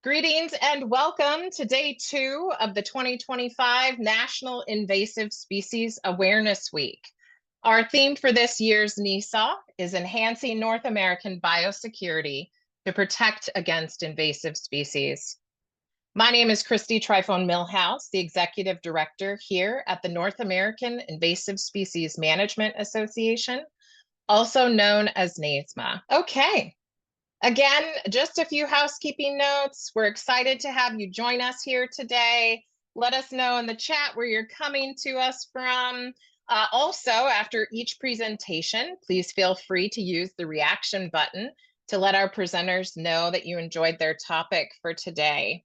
Greetings and welcome to day 2 of the 2025 National Invasive Species Awareness Week. Our theme for this year's NISAW is Enhancing North American Biosecurity to Protect Against Invasive Species. My name is Christy Trifone-Millhouse, the Executive Director here at the North American Invasive Species Management Association, also known as NAISMA. Okay. Again, just a few housekeeping notes. We're excited to have you join us here today. Let us know in the chat where you're coming to us from. Also, after each presentation, please feel free to use the reaction button to let our presenters know that you enjoyed their topic for today.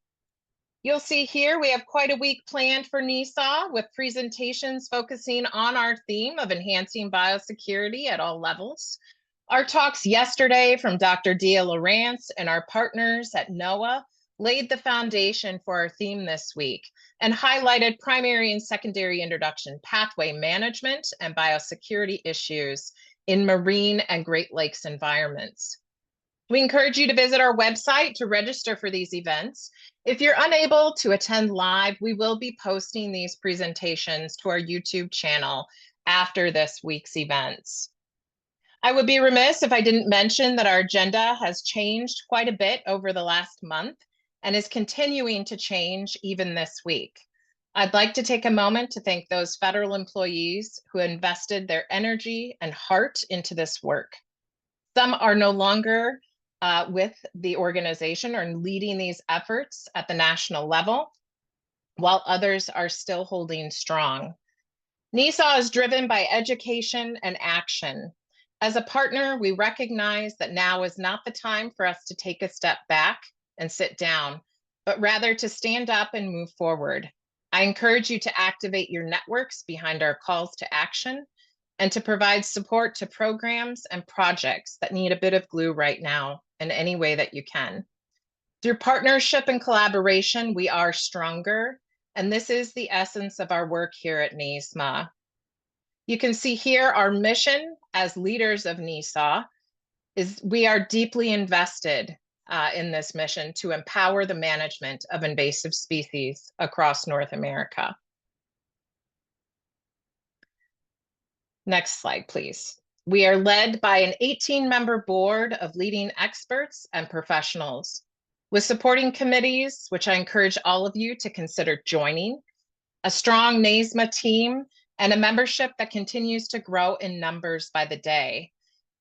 You'll see here we have quite a week planned for NISAW with presentations focusing on our theme of enhancing biosecurity at all levels. Our talks yesterday from Dr. Dia Lawrence and our partners at NOAA laid the foundation for our theme this week and highlighted primary and secondary introduction pathway management and biosecurity issues in marine and Great Lakes environments. We encourage you to visit our website to register for these events. If you're unable to attend live, we will be posting these presentations to our YouTube channel after this week's events. I would be remiss if I didn't mention that our agenda has changed quite a bit over the last month and is continuing to change even this week. I'd like to take a moment to thank those federal employees who invested their energy and heart into this work. Some are no longer with the organization or leading these efforts at the national level, while others are still holding strong. NISAW is driven by education and action. As a partner, we recognize that now is not the time for us to take a step back and sit down, but rather to stand up and move forward. I encourage you to activate your networks behind our calls to action and to provide support to programs and projects that need a bit of glue right now in any way that you can. Through partnership and collaboration, we are stronger, and this is the essence of our work here at NAISMA. You can see here our mission as leaders of NISAW is we are deeply invested in this mission to empower the management of invasive species across North America. Next slide, please. We are led by an 18-member board of leading experts and professionals with supporting committees, which I encourage all of you to consider joining, a strong NAISMA team, and a membership that continues to grow in numbers by the day.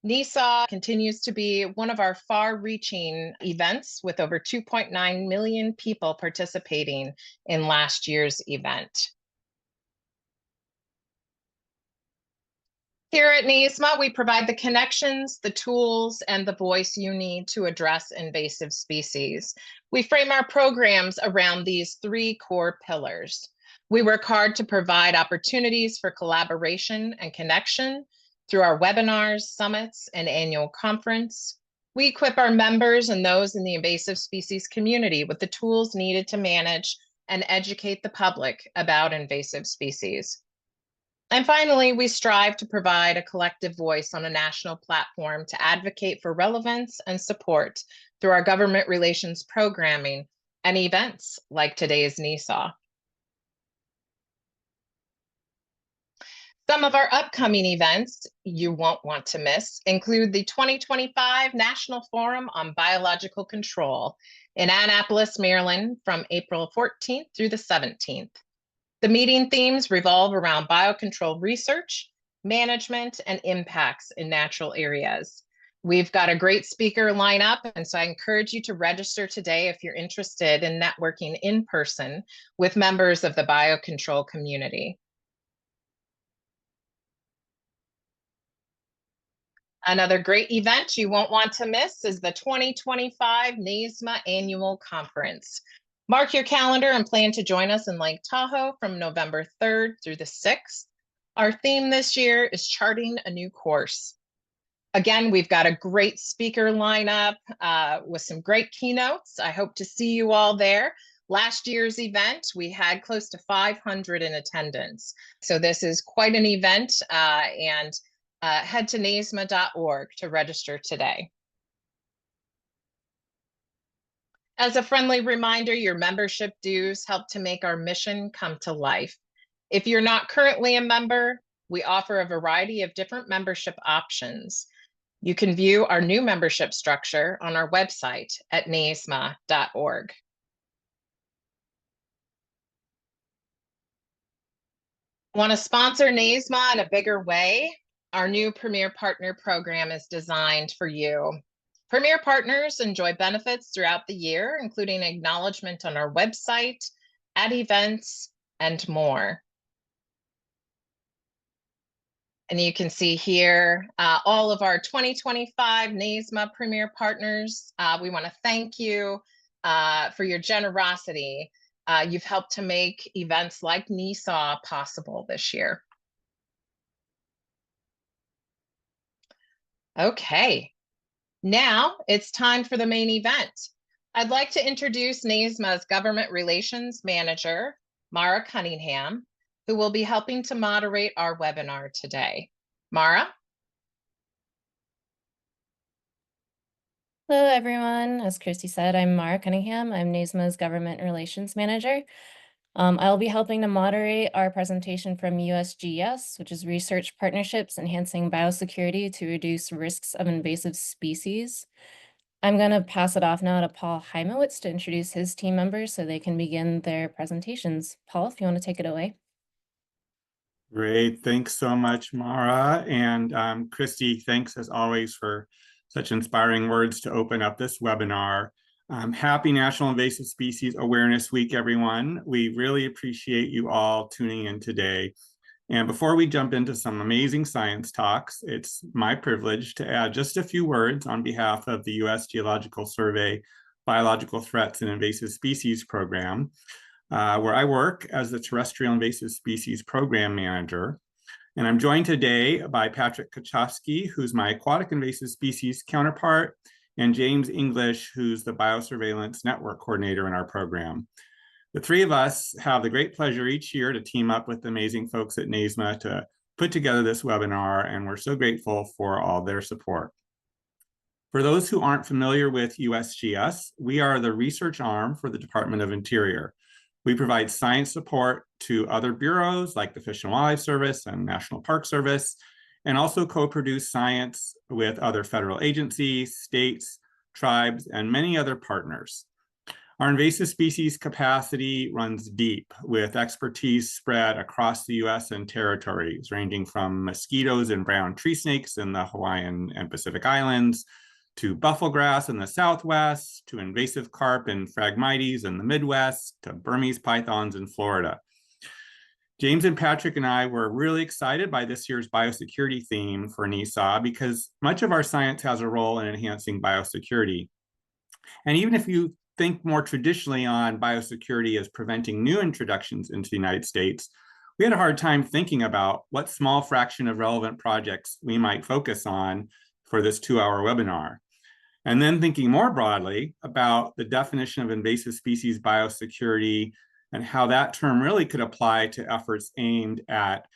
NISAW continues to be one of our far-reaching events with over 2.9 million people participating in last year's event. Here at NAISMA, we provide the connections, the tools, and the voice you need to address invasive species. We frame our programs around these 3 core pillars. We work hard to provide opportunities for collaboration and connection through our webinars, summits, and annual conference. We equip our members and those in the invasive species community with the tools needed to manage and educate the public about invasive species. And finally, we strive to provide a collective voice on a national platform to advocate for relevance and support through our government relations programming and events like today's NISAW. Some of our upcoming events you won't want to miss include the 2025 National Forum on Biological Control in Annapolis, Maryland from April 14th through the 17th. The meeting themes revolve around biocontrol research, management, and impacts in natural areas. We've got a great speaker lineup, and so I encourage you to register today if you're interested in networking in person with members of the biocontrol community. Another great event you won't want to miss is the 2025 NAISMA Annual Conference. Mark your calendar and plan to join us in Lake Tahoe from November 3rd through the 6th. Our theme this year is Charting a New Course. Again, we've got a great speaker lineup with some great keynotes. I hope to see you all there. Last year's event, we had close to 500 in attendance. So this is quite an event, and head to naisma.org to register today. As a friendly reminder, your membership dues help to make our mission come to life. If you're not currently a member, we offer a variety of different membership options. You can view our new membership structure on our website at naisma.org. Want to sponsor NAISMA in a bigger way? Our new Premier Partner program is designed for you. Premier Partners enjoy benefits throughout the year, including acknowledgement on our website, at events, and more. And you can see here all of our 2025 NAISMA Premier Partners. We want to thank you for your generosity. You've helped to make events like NISAW possible this year. Okay, now it's time for the main event. I'd like to introduce NAISMA's Government Relations Manager, Mara Cunningham, who will be helping to moderate our webinar today. Mara? Hello, everyone. As Kirsty said, I'm Mara Cunningham. I'm NAISMA's Government Relations Manager. I'll be helping to moderate our presentation from USGS, which is Research Partnerships Enhancing Biosecurity to Reduce Risks of Invasive Species. I'm going to pass it off now to Paul Heimowitz to introduce his team members so they can begin their presentations. Paul, if you want to take it away. Great. Thanks so much, Mara. And Christy, thanks as always for such inspiring words to open up this webinar. Happy National Invasive Species Awareness Week, everyone. We really appreciate you all tuning in today. And before we jump into some amazing science talks, it's my privilege to add just a few words on behalf of the U.S. Geological Survey Biological Threats and Invasive Species Program, where I work as the Terrestrial Invasive Species Program Manager. And I'm joined today by Patrick Kachowski, who's my aquatic invasive species counterpart, and James English, who's the Biosurveillance Network Coordinator in our program. The three of us have the great pleasure each year to team up with the amazing folks at NAISMA to put together this webinar, and we're so grateful for all their support. For those who aren't familiar with USGS, we are the research arm for the Department of Interior. We provide science support to other bureaus like the Fish and Wildlife Service and National Park Service, and also co-produce science with other federal agencies, states, tribes, and many other partners. Our invasive species capacity runs deep with expertise spread across the US and territories, ranging from mosquitoes and brown tree snakes in the Hawaiian and Pacific Islands, to bufflegrass in the Southwest, to invasive carp and Phragmites in the Midwest, to Burmese pythons in Florida. James and Patrick and I were really excited by this year's biosecurity theme for NISAW because much of our science has a role in enhancing biosecurity. And even if you think more traditionally on biosecurity as preventing new introductions into the United States, we had a hard time thinking about what small fraction of relevant projects we might focus on for this 2-hour webinar. And then thinking more broadly about the definition of invasive species biosecurity and how that term really could apply to efforts aimed at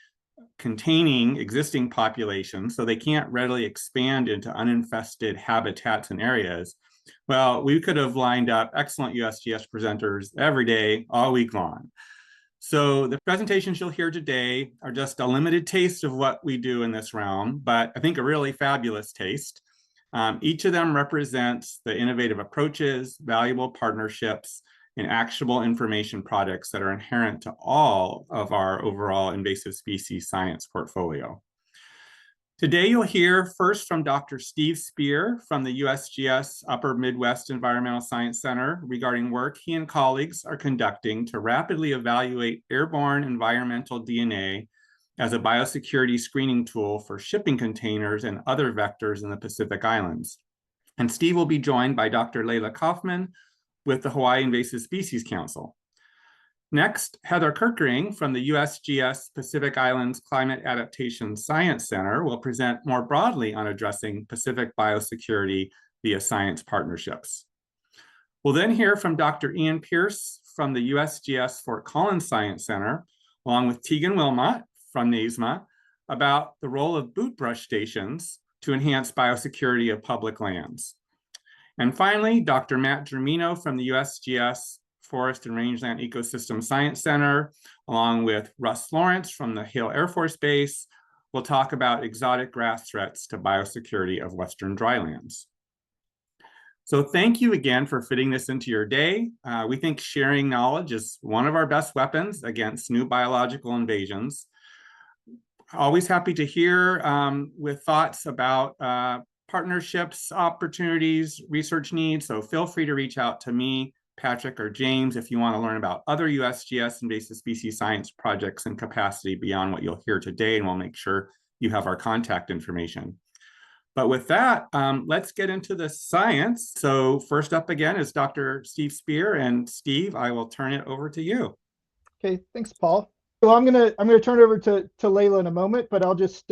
containing existing populations so they can't readily expand into uninfested habitats and areas. Well, we could have lined up excellent USGS presenters every day, all week long. So the presentations you'll hear today are just a limited taste of what we do in this realm, but I think a really fabulous taste. Each of them represents the innovative approaches, valuable partnerships, and actionable information products that are inherent to all of our overall invasive species science portfolio. Today, you'll hear first from Dr. Steve Spear from the USGS Upper Midwest Environmental Science Center regarding work he and colleagues are conducting to rapidly evaluate airborne environmental DNA as a biosecurity screening tool for shipping containers and other vectors in the Pacific Islands. And Steve will be joined by Dr. Leyla Kaufman with the Hawaii Invasive Species Council. Next, Heather Kerkering from the USGS Pacific Islands Climate Adaptation Science Center will present more broadly on addressing Pacific biosecurity via science partnerships. We'll then hear from Dr. Ian Pearse from the USGS Fort Collins Science Center, along with Teagan Wilmot from NAISMA, about the role of boot brush stations to enhance biosecurity of public lands. And finally, Dr. Matt Germino from the USGS Forest and Rangeland Ecosystem Science Center, along with Russ Lawrence from the Hill Air Force Base, will talk about exotic grass threats to biosecurity of Western drylands. So thank you again for fitting this into your day. We think sharing knowledge is one of our best weapons against new biological invasions. Always happy to hear with thoughts about partnerships, opportunities, research needs. So feel free to reach out to me, Patrick, or James if you want to learn about other USGS invasive species science projects and capacity beyond what you'll hear today, and we'll make sure you have our contact information. But with that, let's get into the science. So first up again is Dr. Steve Spear, and Steve, I will turn it over to you. Okay, thanks, Paul. So I'm gonna turn it over to Leyla in a moment, but I'll just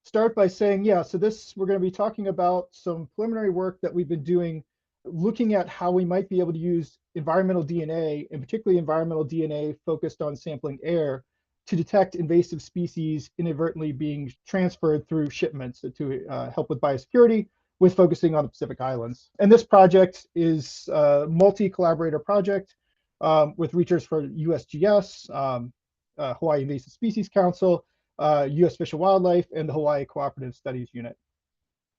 start by saying, yeah, so we're going to be talking about some preliminary work that we've been doing, looking at how we might be able to use environmental DNA, and particularly environmental DNA focused on sampling air, to detect invasive species inadvertently being transferred through shipments to help with biosecurity, with focusing on the Pacific Islands. And this project is a multi-collaborator project with researchers for USGS, Hawaii Invasive Species Council, U.S. Fish and Wildlife, and the Hawaii Cooperative Studies Unit.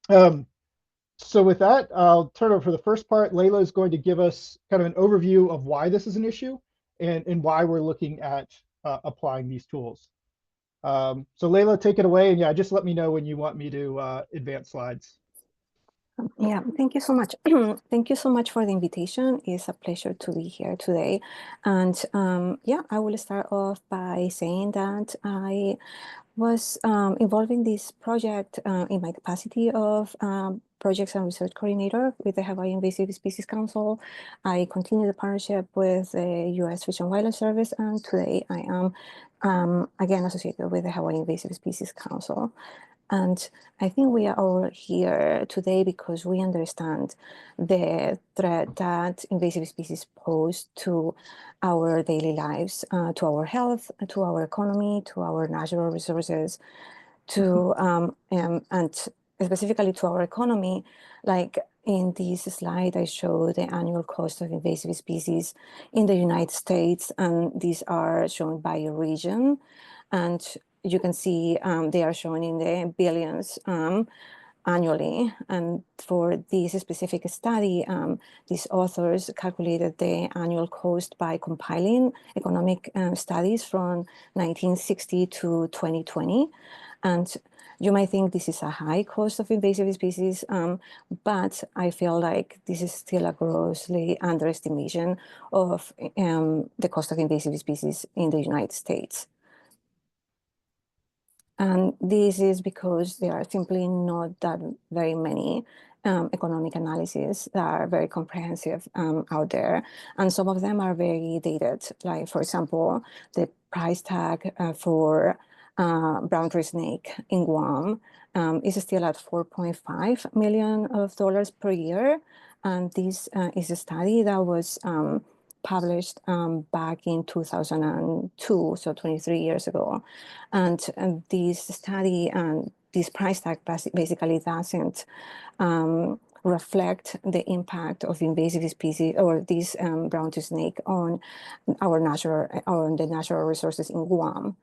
So with that, I'll turn over for the first part. Leyla is going to give us kind of an overview of why this is an issue and why we're looking at applying these tools. So Leyla, take it away, and yeah, just let me know when you want me to advance slides. Yeah, thank you so much. Thank you so much for the invitation. It's a pleasure to be here today. And yeah, I will start off by saying that I was involved in this project in my capacity of projects and research coordinator with the Hawaii Invasive Species Council. I continue the partnership with the U.S. Fish and Wildlife Service, and today I am again associated with the Hawaii Invasive Species Council. And I think we are all here today because we understand the threat that invasive species pose to our daily lives, to our health, to our economy, to our natural resources, to and specifically to our economy. Like in this slide, I show the annual cost of invasive species in the United States, and these are shown by region. And you can see they are shown in the billions annually. And for this specific study, these authors calculated the annual cost by compiling economic studies from 1960 to 2020. And you might think this is a high cost of invasive species, but I feel like this is still a grossly underestimation of the cost of invasive species in the United States. And this is because there are simply not that very many economic analyses that are very comprehensive out there. And some of them are very dated. Like, for example, the price tag for brown tree snake in Guam is still at $4.5 million per year. And this is a study that was published back in 2002, so 23 years ago. And this study and this price tag basically doesn't reflect the impact of invasive species or this brown tree snake on the natural resources in Guam.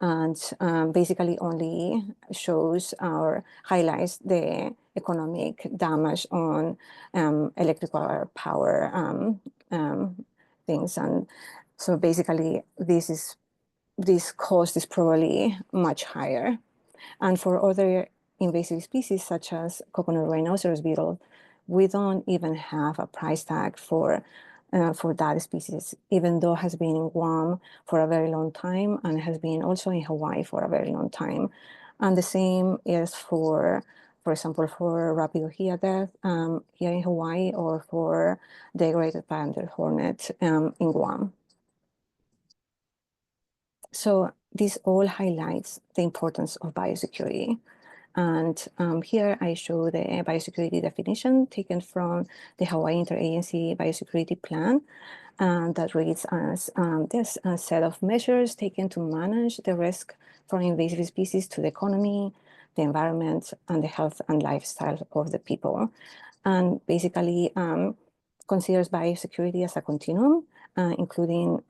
And basically only shows or highlights the economic damage on electrical power things. And so basically this cost is probably much higher. And for other invasive species such as coconut rhinoceros beetle, we don't even have a price tag for that species, even though it has been in Guam for a very long time and has been also in Hawaii for a very long time. And the same is for example, for rapidohia death here in Hawaii, or for the greater banded hornet in Guam. So this all highlights the importance of biosecurity. And here I show the biosecurity definition taken from the Hawaii Interagency Biosecurity Plan. That reads as this set of measures taken to manage the risk from invasive species to the economy, the environment, and the health and lifestyle of the people. and basically considers biosecurity as a continuum, including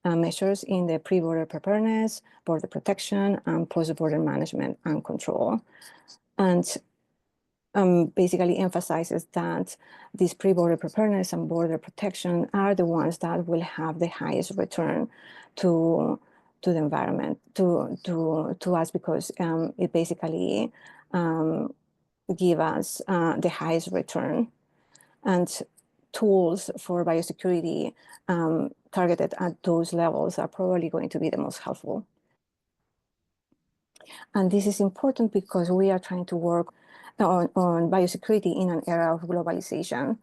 measures in the pre-border preparedness, border protection, and post-border management and control. And basically emphasizes that these pre-border preparedness and border protection are the ones that will have the highest return to the environment, to us, because it basically give us the highest return. And tools for biosecurity targeted at those levels are probably going to be the most helpful. And this is important because we are trying to work on biosecurity in an era of globalization.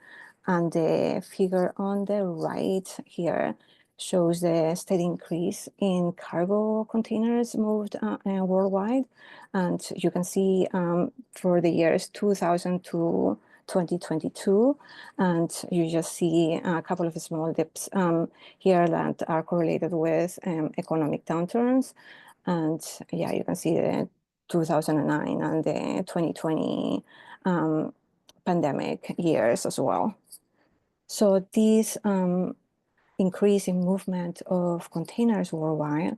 And the figure on the right here shows the steady increase in cargo containers moved worldwide. And you can see for the years 2000 to 2022, and you just see a couple of small dips here that are correlated with economic downturns. And yeah, you can see the 2009 and the 2020 pandemic years as well. So this increase in movement of containers worldwide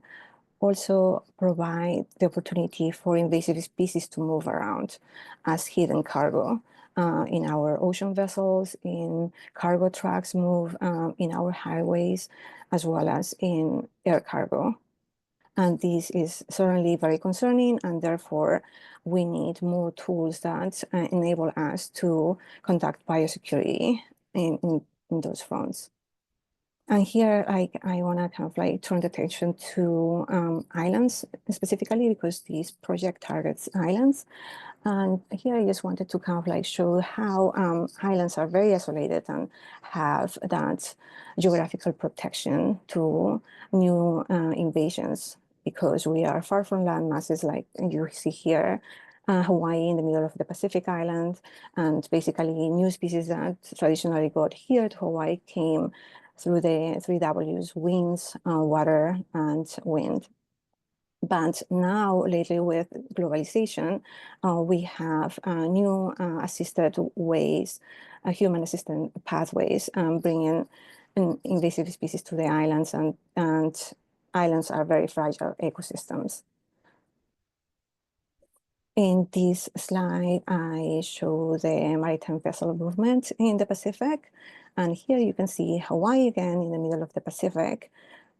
also provide the opportunity for invasive species to move around as hidden cargo in our ocean vessels, in cargo trucks move in our highways, as well as in air cargo. And this is certainly very concerning, and therefore we need more tools that enable us to conduct biosecurity in those fronts. And here I want to kind of like turn the attention to islands specifically, because this project targets islands. And here I just wanted to kind of like show how islands are very isolated and have that geographical protection to new invasions, because we are far from land masses like you see here. Hawaii in the middle of the Pacific Island, and basically new species that traditionally got here to Hawaii came through the 3 Ws: winds, water, and wind. But now, lately with globalization, we have new assisted ways, human-assisted pathways, bringing invasive species to the islands, and islands are very fragile ecosystems. In this slide, I show the maritime vessel movement in the Pacific. And here you can see Hawaii again in the middle of the Pacific,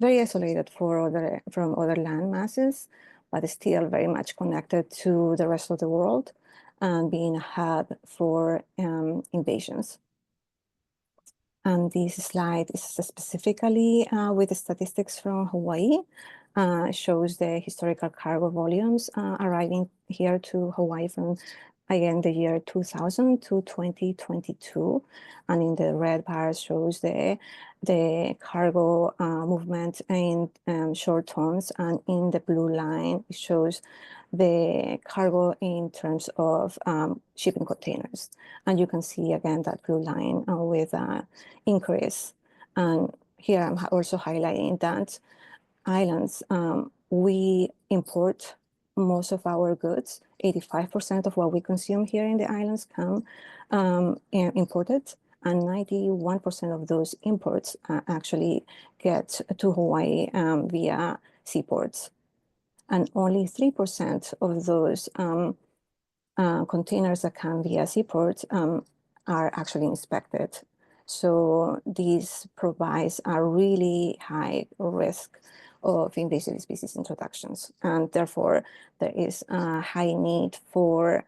very isolated from other land masses, but still very much connected to the rest of the world and being a hub for invasions. And this slide is specifically with the statistics from Hawaii. Shows the historical cargo volumes arriving here to Hawaii from, again, the year 2000 to 2022. And in the red bars shows the cargo movement in short tons, and in the blue line it shows the cargo in terms of shipping containers. And you can see again that blue line with increase. And here I'm also highlighting that islands, we import most of our goods. 85% of what we consume here in the islands come imported, and 91% of those imports actually get to Hawaii via seaports. And only 3% of those containers that come via seaports are actually inspected. So this provides a really high risk of invasive species introductions. And therefore, there is a high need for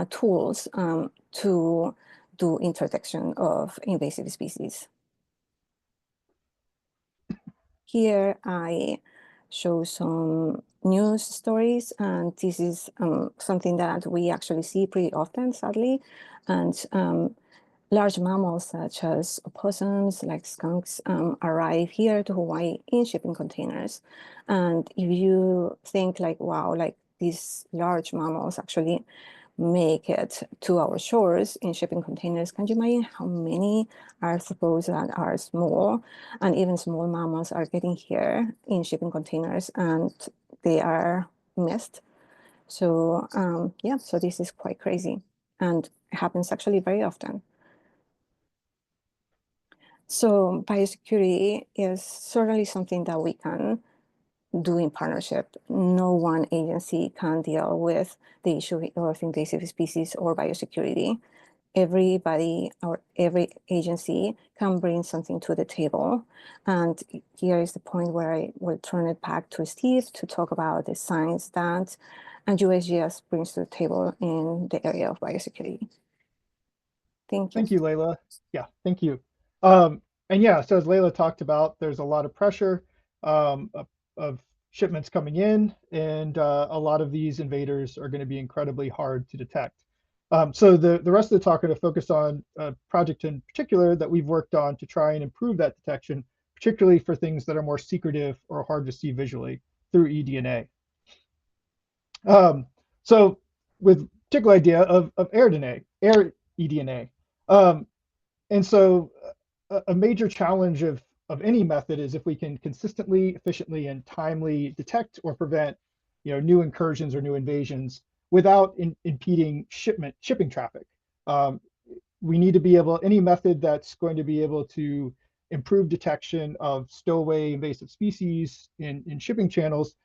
tools to do interdiction of invasive species. Here I show some news stories, and this is something that we actually see pretty often, sadly. And large mammals such as opossums, like skunks, arrive here to Hawaii in shipping containers. And if you think like, wow, like these large mammals actually make it to our shores in shipping containers, can you imagine how many arthropods that are small, and even small mammals are getting here in shipping containers and they are missed? So yeah, so this is quite crazy. And It happens actually very often. So biosecurity is certainly something that we can do in partnership. No one agency can deal with the issue of invasive species or biosecurity. Everybody or every agency can bring something to the table. And here is the point where I will turn it back to Steve to talk about the science that USGS brings to the table in the area of biosecurity. Thank you. Thank you, Leyla. Yeah, thank you. And yeah, so as Leyla talked about, there's a lot of pressure of shipments coming in, and a lot of these invaders are going to be incredibly hard to detect. So the rest of the talk are going to focus on a project in particular that we've worked on to try and improve that detection, particularly for things that are more secretive or hard to see visually through eDNA. So with particular idea of air eDNA. And so a major challenge of any method is if we can consistently, efficiently, and timely detect or prevent new incursions or new invasions without impeding shipping traffic. We need to be able, any method that's going to be able to improve detection of stowaway invasive species in shipping channels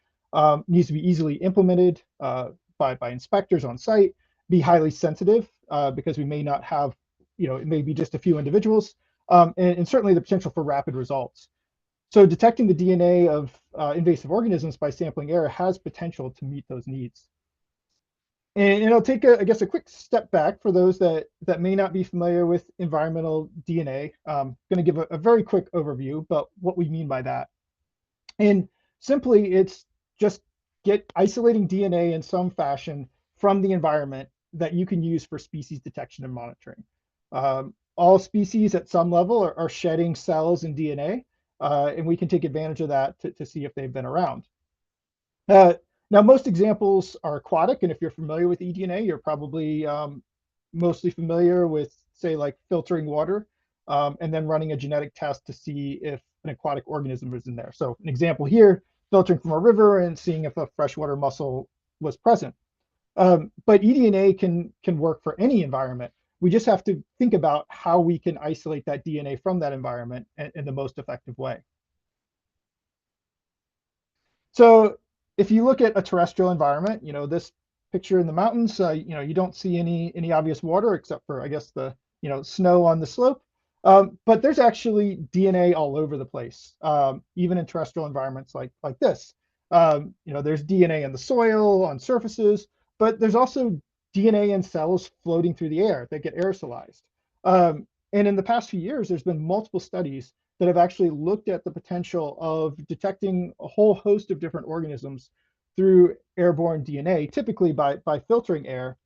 needs to be easily implemented by inspectors on site, be highly sensitive because we may not have, it may be just a few individuals, and certainly the potential for rapid results. So detecting the DNA of invasive organisms by sampling air has potential to meet those needs. And I'll take, I guess, a quick step back for those that may not be familiar with environmental DNA. I'm going to give a very quick overview, but what we mean by that. And simply, it's just isolating DNA in some fashion from the environment that you can use for species detection and monitoring. All species at some level are shedding cells in DNA, and we can take advantage of that to see if they've been around. Now, most examples are aquatic, and if you're familiar with eDNA, you're probably mostly familiar with, say, like filtering water and then running a genetic test to see if an aquatic organism is in there. So an example here, filtering from a river and seeing if a freshwater mussel was present. But eDNA can work for any environment. We just have to think about how we can isolate that DNA from that environment in the most effective way. So if you look at a terrestrial environment, this picture in the mountains, you don't see any obvious water except for, I guess, the snow on the slope. But there's actually DNA all over the place, even in terrestrial environments like this. There's DNA in the soil, on surfaces, but there's also DNA in cells floating through the air that get aerosolized. And in the past few years, there's been multiple studies that have actually looked at the potential of detecting a whole host of different organisms through airborne DNA, typically by filtering air,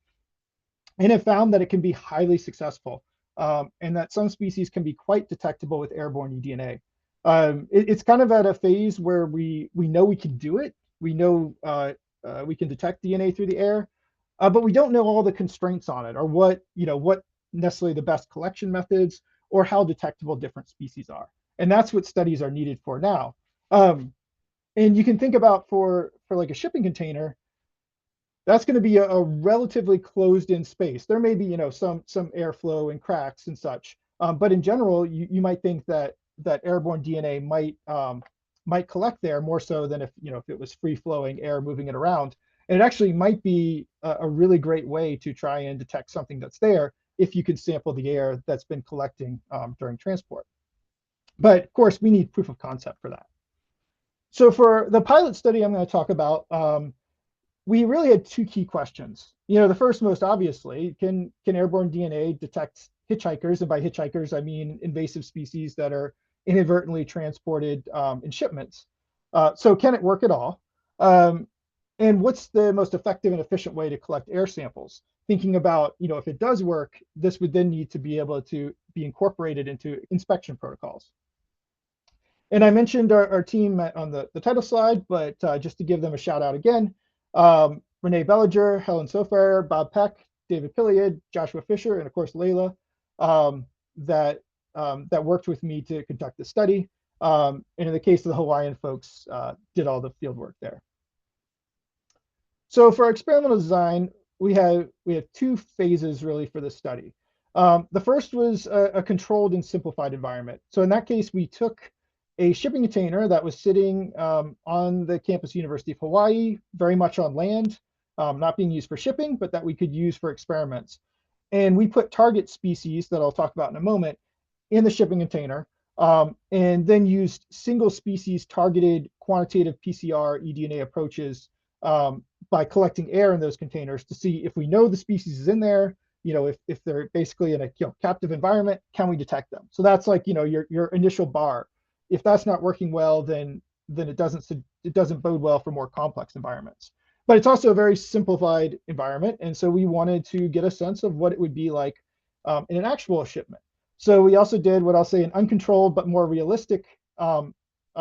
and have found that it can be highly successful, and that some species can be quite detectable with airborne eDNA. It's kind of at a phase where we know we can do it. We know we can detect DNA through the air, but we don't know all the constraints on it, or what necessarily the best collection methods, or how detectable different species are. And that's what studies are needed for now. And you can think about for like a shipping container, that's going to be a relatively closed-in space. There may be some airflow and cracks and such, but in general, you might think that airborne DNA might collect there more so than if it was free-flowing air moving it around. And it actually might be a really great way to try and detect something that's there if you could sample the air that's been collecting during transport. But of course, we need proof of concept for that. So for the pilot study I'm going to talk about, we really had two key questions. The first, most obviously, can airborne DNA detect hitchhikers? And by hitchhikers, I mean invasive species that are inadvertently transported in shipments. So can it work at all? And what's the most effective and efficient way to collect air samples? Thinking about, if it does work, this would then need to be able to be incorporated into inspection protocols. And I mentioned our team on the title slide, but just to give them a shout out again, Renee Bellinger, Helen Sofair, Bob Peck, David Pilliard, Joshua Fisher, and of course, Leyla, that worked with me to conduct the study. And in the case of the Hawaiian folks, did all the field work there. So for our experimental design, we have two phases really for this study. The first was a controlled and simplified environment. So in that case, we took a shipping container that was sitting on the campus University of Hawaii, very much on land, not being used for shipping, but that we could use for experiments. And we put target species that I'll talk about in a moment in the shipping container, and then used single species targeted quantitative PCR eDNA approaches by collecting air in those containers to see if we know the species is in there, if they're basically in a captive environment, can we detect them? So that's like, your initial bar. If that's not working well, then it doesn't bode well for more complex environments. But it's also a very simplified environment. And so we wanted to get a sense of what it would be like in an actual shipment. So we also did what I'll say an uncontrolled but more realistic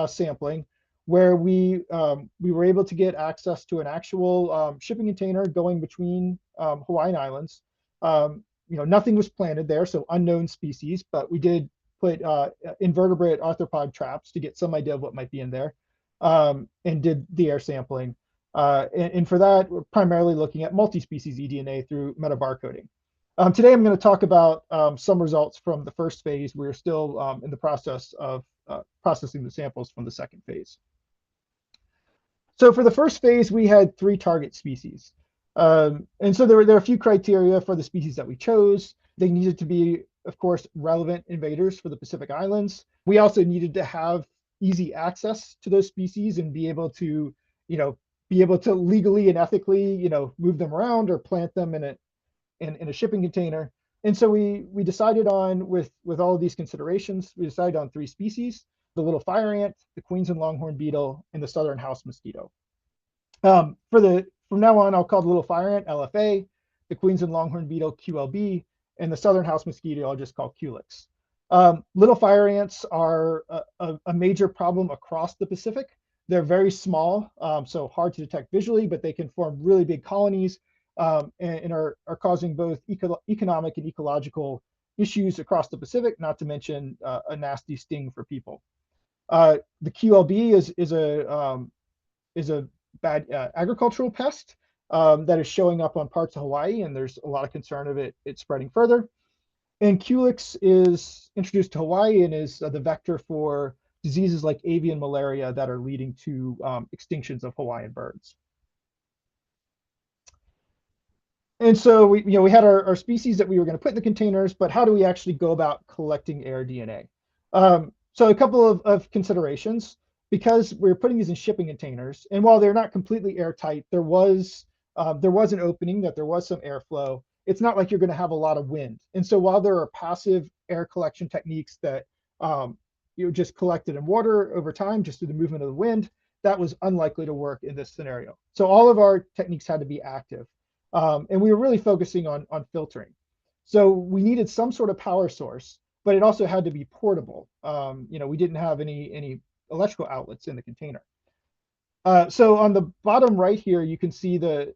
sampling, where we were able to get access to an actual shipping container going between Hawaiian Islands. Nothing was planted there, so unknown species, but we did put invertebrate arthropod traps to get some idea of what might be in there, and did the air sampling. And for that, we're primarily looking at multi-species eDNA through metabarcoding. Today, I'm going to talk about some results from the first phase. We're still in the process of processing the samples from the second phase. So for the first phase, we had 3 target species. And so there are a few criteria for the species that we chose. They needed to be, of course, relevant invaders for the Pacific Islands. We also needed to have easy access to those species and be able to legally and ethically, move them around or plant them in a shipping container. And so we decided on, with all of these considerations, we decided on 3 species: the little fire ant, the Queensland longhorn beetle, and the southern house mosquito. From now on, I'll call the little fire ant LFA, the Queensland longhorn beetle QLB, and the southern house mosquito I'll just call Culex. Little fire ants are a major problem across the Pacific. They're very small, so hard to detect visually, but they can form really big colonies and are causing both economic and ecological issues across the Pacific, not to mention a nasty sting for people. The QLB is a bad agricultural pest that is showing up on parts of Hawaii, and there's a lot of concern of it spreading further. And Culex is introduced to Hawaii and is the vector for diseases like avian malaria that are leading to extinctions of Hawaiian birds. And so we had our species that we were going to put in the containers, but how do we actually go about collecting air DNA? So a couple of considerations, because we're putting these in shipping containers, and while they're not completely airtight, there was an opening, that there was some airflow. It's not like you're going to have a lot of wind. And so while there are passive air collection techniques that you just collected in water over time just through the movement of the wind, that was unlikely to work in this scenario. So all of our techniques had to be active. And we were really focusing on filtering. So we needed some sort of power source, but it also had to be portable. We didn't have any electrical outlets in the container. So on the bottom right here, you can see the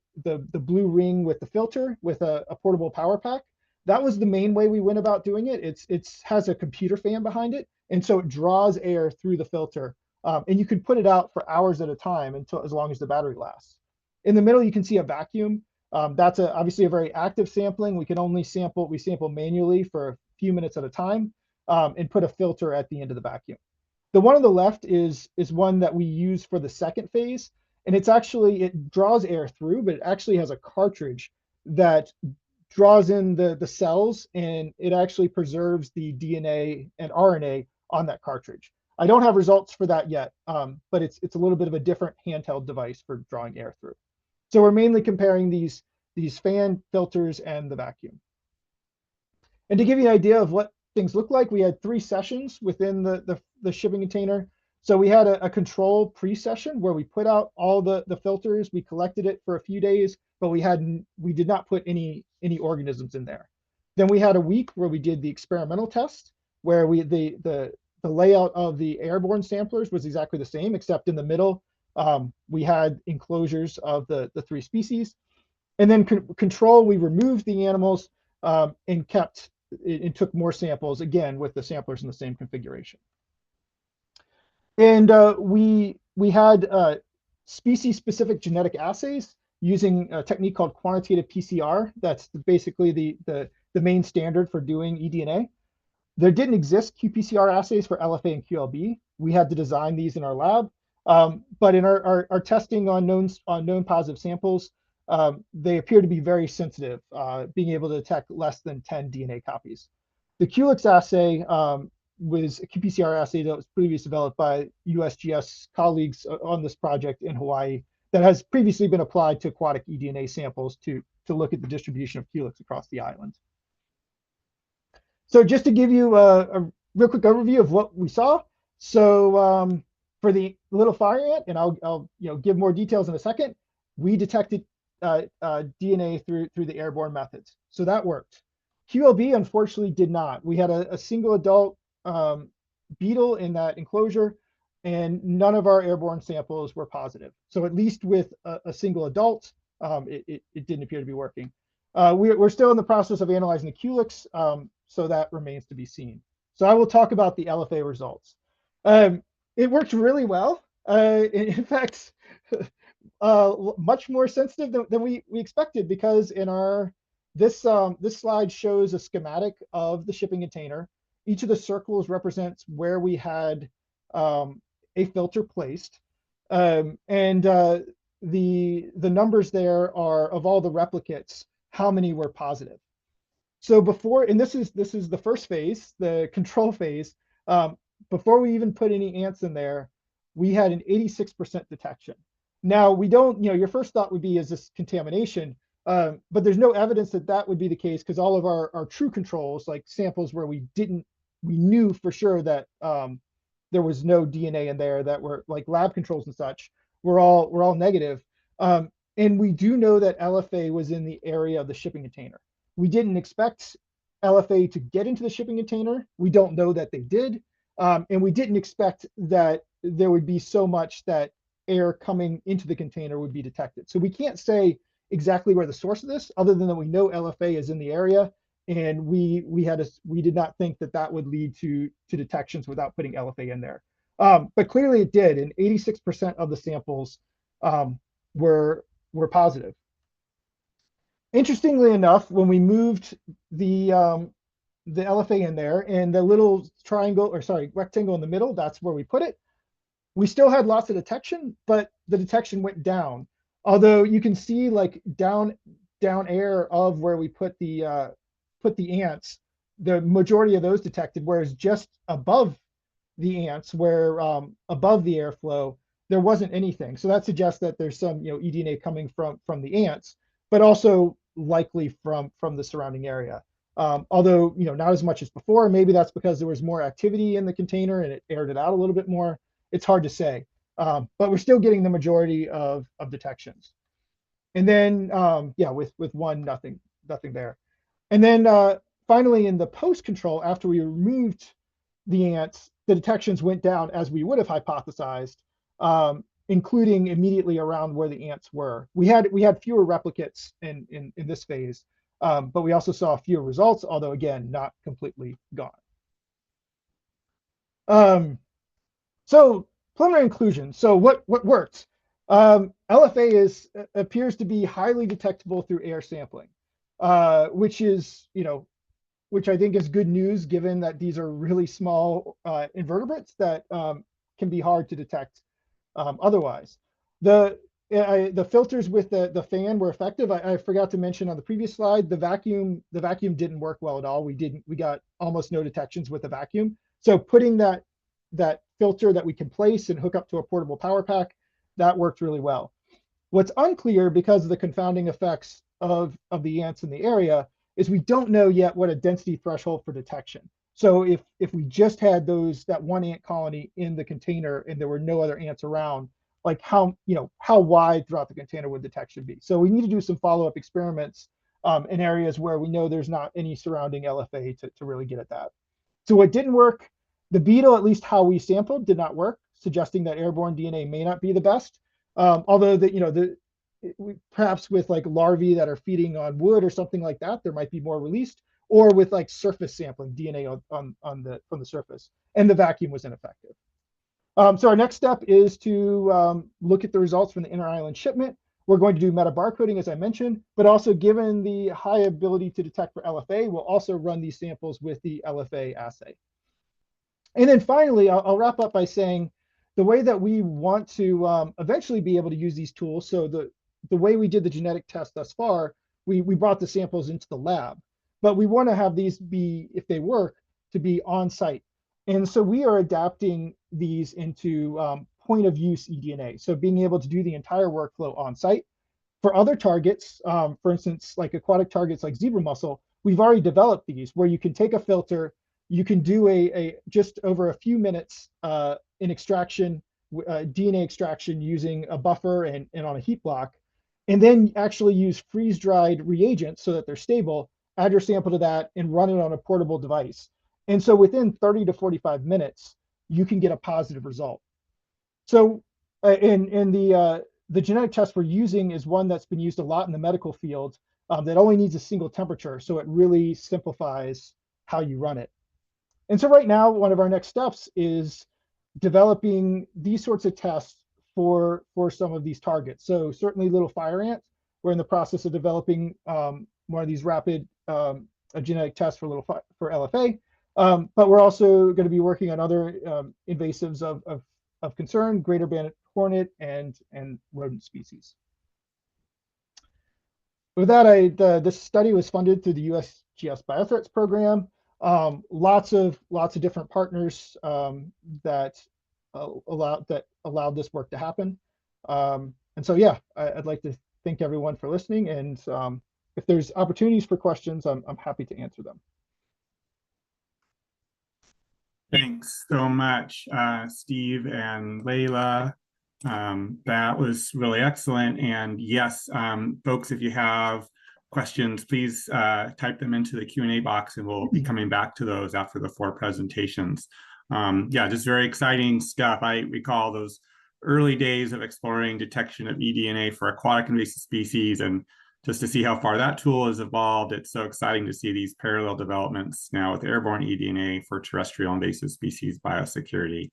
blue ring with the filter with a portable power pack. That was the main way we went about doing it. It has a computer fan behind it, and so it draws air through the filter, and you can put it out for hours at a time as long as the battery lasts. In the middle, you can see a vacuum. That's obviously a very active sampling. We sample manually for a few minutes at a time, and put a filter at the end of the vacuum. The one on the left is one that we use for the second phase, and it draws air through, but it actually has a cartridge that draws in the cells, and it actually preserves the DNA and RNA on that cartridge. I don't have results for that yet, but it's a little bit of a different handheld device for drawing air through. So we're mainly comparing these fan filters and the vacuum. And to give you an idea of what things look like, we had 3 sessions within the shipping container. So we had a control pre-session where we put out all the filters, we collected it for a few days, but we did not put any organisms in there. Then we had a week where we did the experimental test, where the layout of the airborne samplers was exactly the same, except in the middle we had enclosures of the 3 species. And then control, we removed the animals and took more samples, again with the samplers in the same configuration. And we had species-specific genetic assays using a technique called quantitative PCR. That's basically the main standard for doing eDNA. There didn't exist qPCR assays for LFA and QLB. We had to design these in our lab. But in our testing on known positive samples, they appear to be very sensitive, being able to detect less than 10 DNA copies. The QLix assay was a qPCR assay that was previously developed by USGS colleagues on this project in Hawaii that has previously been applied to aquatic eDNA samples to look at the distribution of QLix across the island. So just to give you a real quick overview of what we saw. So for the little fire ant, and I'll give more details in a second, we detected DNA through the airborne methods. So that worked. QLB unfortunately did not. We had a single adult beetle in that enclosure, and none of our airborne samples were positive. So at least with a single adult, it didn't appear to be working. We're still in the process of analyzing the QLix, so that remains to be seen. So I will talk about the LFA results. It worked really well. In fact, much more sensitive than we expected, because in this slide shows a schematic of the shipping container. Each of the circles represents where we had a filter placed, and the numbers there are of all the replicates, how many were positive. So before, and this is the first phase, the control phase. Before we even put any ants in there, we had an 86% detection. Now we don't, your first thought would be, is this contamination? But there's no evidence that would be the case, because all of our true controls, like samples where we knew for sure that there was no DNA in there, that were like lab controls and such, were all negative. And we do know that LFA was in the area of the shipping container. We didn't expect LFA to get into the shipping container. We don't know that they did. And we didn't expect that there would be so much that air coming into the container would be detected. So we can't say exactly where the source of this, other than that we know LFA is in the area, and we did not think that would lead to detections without putting LFA in there. But clearly it did, and 86% of the samples were positive. Interestingly enough, when we moved the LFA in there, and the little rectangle in the middle, that's where we put it, we still had lots of detection, but the detection went down. Although you can see like down air of where we put the ants, the majority of those detected, whereas just above the ants, where above the airflow, there wasn't anything. So that suggests that there's some eDNA coming from the ants, but also likely from the surrounding area. Although not as much as before. Maybe that's because there was more activity in the container and it aired it out a little bit more. It's hard to say, but we're still getting the majority of detections. And then with one, nothing there. And then finally, in the post control, after we removed the ants, the detections went down as we would have hypothesized, including immediately around where the ants were. We had fewer replicates in this phase, but we also saw fewer results, although again, not completely gone. So preliminary inclusion. So what worked? LFA appears to be highly detectable through air sampling, which I think is good news, given that these are really small invertebrates that can be hard to detect otherwise. The filters with the fan were effective. I forgot to mention on the previous slide, the vacuum didn't work well at all. We got almost no detections with the vacuum. So putting that filter that we can place and hook up to a portable power pack, that worked really well. What's unclear, because of the confounding effects of the ants in the area, is we don't know yet what a density threshold for detection. So if we just had that one ant colony in the container and there were no other ants around, like how wide throughout the container would detection be? So we need to do some follow-up experiments in areas where we know there's not any surrounding LFA to really get at that. So what didn't work, the beetle, at least how we sampled, did not work, suggesting that airborne DNA may not be the best. Although perhaps with like larvae that are feeding on wood or something like that, there might be more released, or with like surface sampling DNA from the surface, and the vacuum was ineffective. So our next step is to look at the results from the inter-island shipment. We're going to do metabarcoding, as I mentioned, but also given the high ability to detect for LFA, we'll also run these samples with the LFA assay. And then finally, I'll wrap up by saying the way that we want to eventually be able to use these tools. So the way we did the genetic test thus far, we brought the samples into the lab, but we want to have these be, if they work, to be on site. And so we are adapting these into point of use eDNA. So being able to do the entire workflow on site. For other targets, for instance, like aquatic targets like zebra mussel, we've already developed these where you can take a filter, you can do a just over a few minutes in extraction, DNA extraction using a buffer and on a heat block, and then actually use freeze-dried reagents so that they're stable, add your sample to that and run it on a portable device. And so within 30 to 45 minutes, you can get a positive result. So the genetic test we're using is one that's been used a lot in the medical field that only needs a single temperature. So it really simplifies how you run it. And so right now, one of our next steps is developing these sorts of tests for some of these targets. So certainly little fire ant, we're in the process of developing one of these rapid genetic tests for LFA. But we're also going to be working on other invasives of concern, greater banded hornet and rodent species. With that, this study was funded through the USGS Biothreats Program. Lots of different partners that allowed this work to happen. And so, yeah, I'd like to thank everyone for listening. And if there's opportunities for questions, I'm happy to answer them. Thanks so much, Steve and Leyla. That was really excellent. And yes, folks, if you have questions, please type them into the Q&A box and we'll be coming back to those after the 4 presentations. Yeah, just very exciting stuff. I recall those early days of exploring detection of eDNA for aquatic invasive species, and just to see how far that tool has evolved, it's so exciting to see these parallel developments now with airborne eDNA for terrestrial invasive species biosecurity.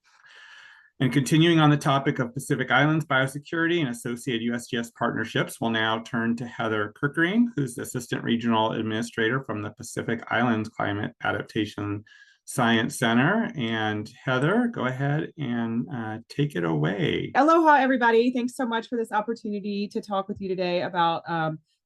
And continuing on the topic of Pacific Islands biosecurity and associated USGS partnerships, we'll now turn to Heather Kerkering, who's the Assistant Regional Administrator from the Pacific Islands Climate Adaptation Science Center. And Heather, go ahead and take it away. Aloha, everybody. Thanks so much for this opportunity to talk with you today about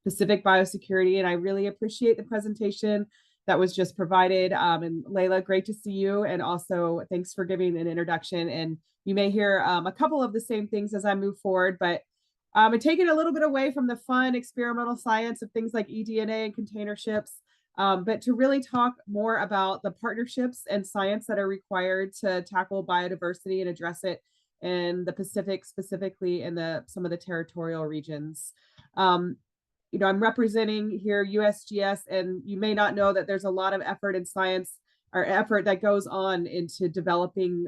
Pacific biosecurity. And I really appreciate the presentation that was just provided. And Leyla, great to see you. And also thanks for giving an introduction. And you may hear a couple of the same things as I move forward, but and take it a little bit away from the fun experimental science of things like eDNA and container ships, but to really talk more about the partnerships and science that are required to tackle biodiversity and address it in the Pacific, specifically in some of the territorial regions. You know, I'm representing here USGS, and you may not know that there's a lot of effort in science or effort that goes on into developing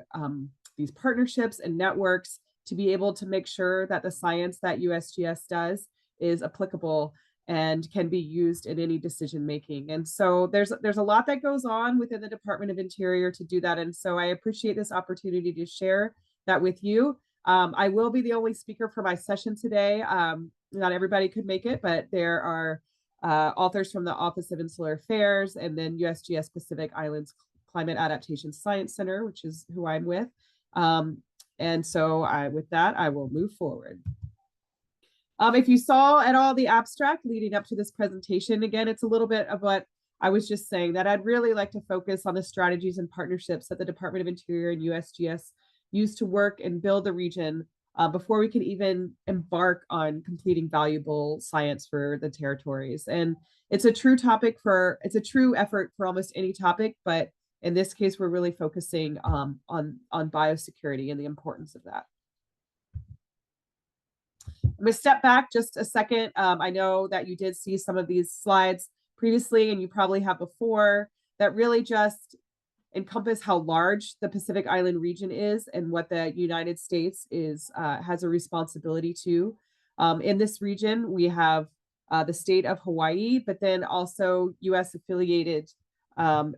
these partnerships and networks to be able to make sure that the science that USGS does is applicable and can be used in any decision making. And so there's a lot that goes on within the Department of Interior to do that. And so I appreciate this opportunity to share that with you. I will be the only speaker for my session today. Not everybody could make it, but there are authors from the Office of Insular Affairs and then USGS Pacific Islands Climate Adaptation Science Center, which is who I'm with. And so with that, I will move forward. If you saw at all the abstract leading up to this presentation, again, it's a little bit of what I was just saying, that I'd really like to focus on the strategies and partnerships that the Department of Interior and USGS use to work and build the region before we can even embark on completing valuable science for the territories. And it's a true topic it's a true effort for almost any topic, but in this case, we're really focusing on biosecurity and the importance of that. I'm going to step back just a second. I know that you did see some of these slides previously, and you probably have before, that really just encompass how large the Pacific Island region is and what the United States has a responsibility to. In this region, we have the state of Hawaii, but then also US affiliated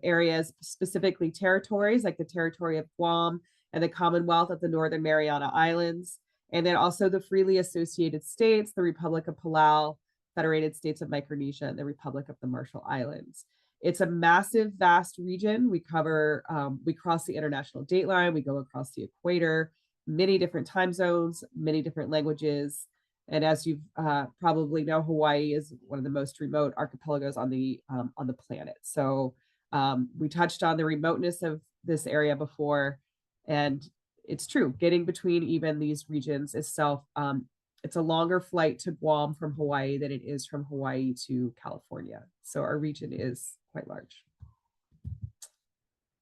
areas, specifically territories like the territory of Guam and the Commonwealth of the Northern Mariana Islands. and then also the freely associated states, the Republic of Palau, Federated States of Micronesia, and the Republic of the Marshall Islands. It's a massive, vast region. We cover, we cross the international date line, we go across the equator, many different time zones, many different languages. And as you probably know, Hawaii is one of the most remote archipelagos on the planet. So we touched on the remoteness of this area before, and it's true, getting between even these regions itself, it's a longer flight to Guam from Hawaii than it is from Hawaii to California. So our region is quite large.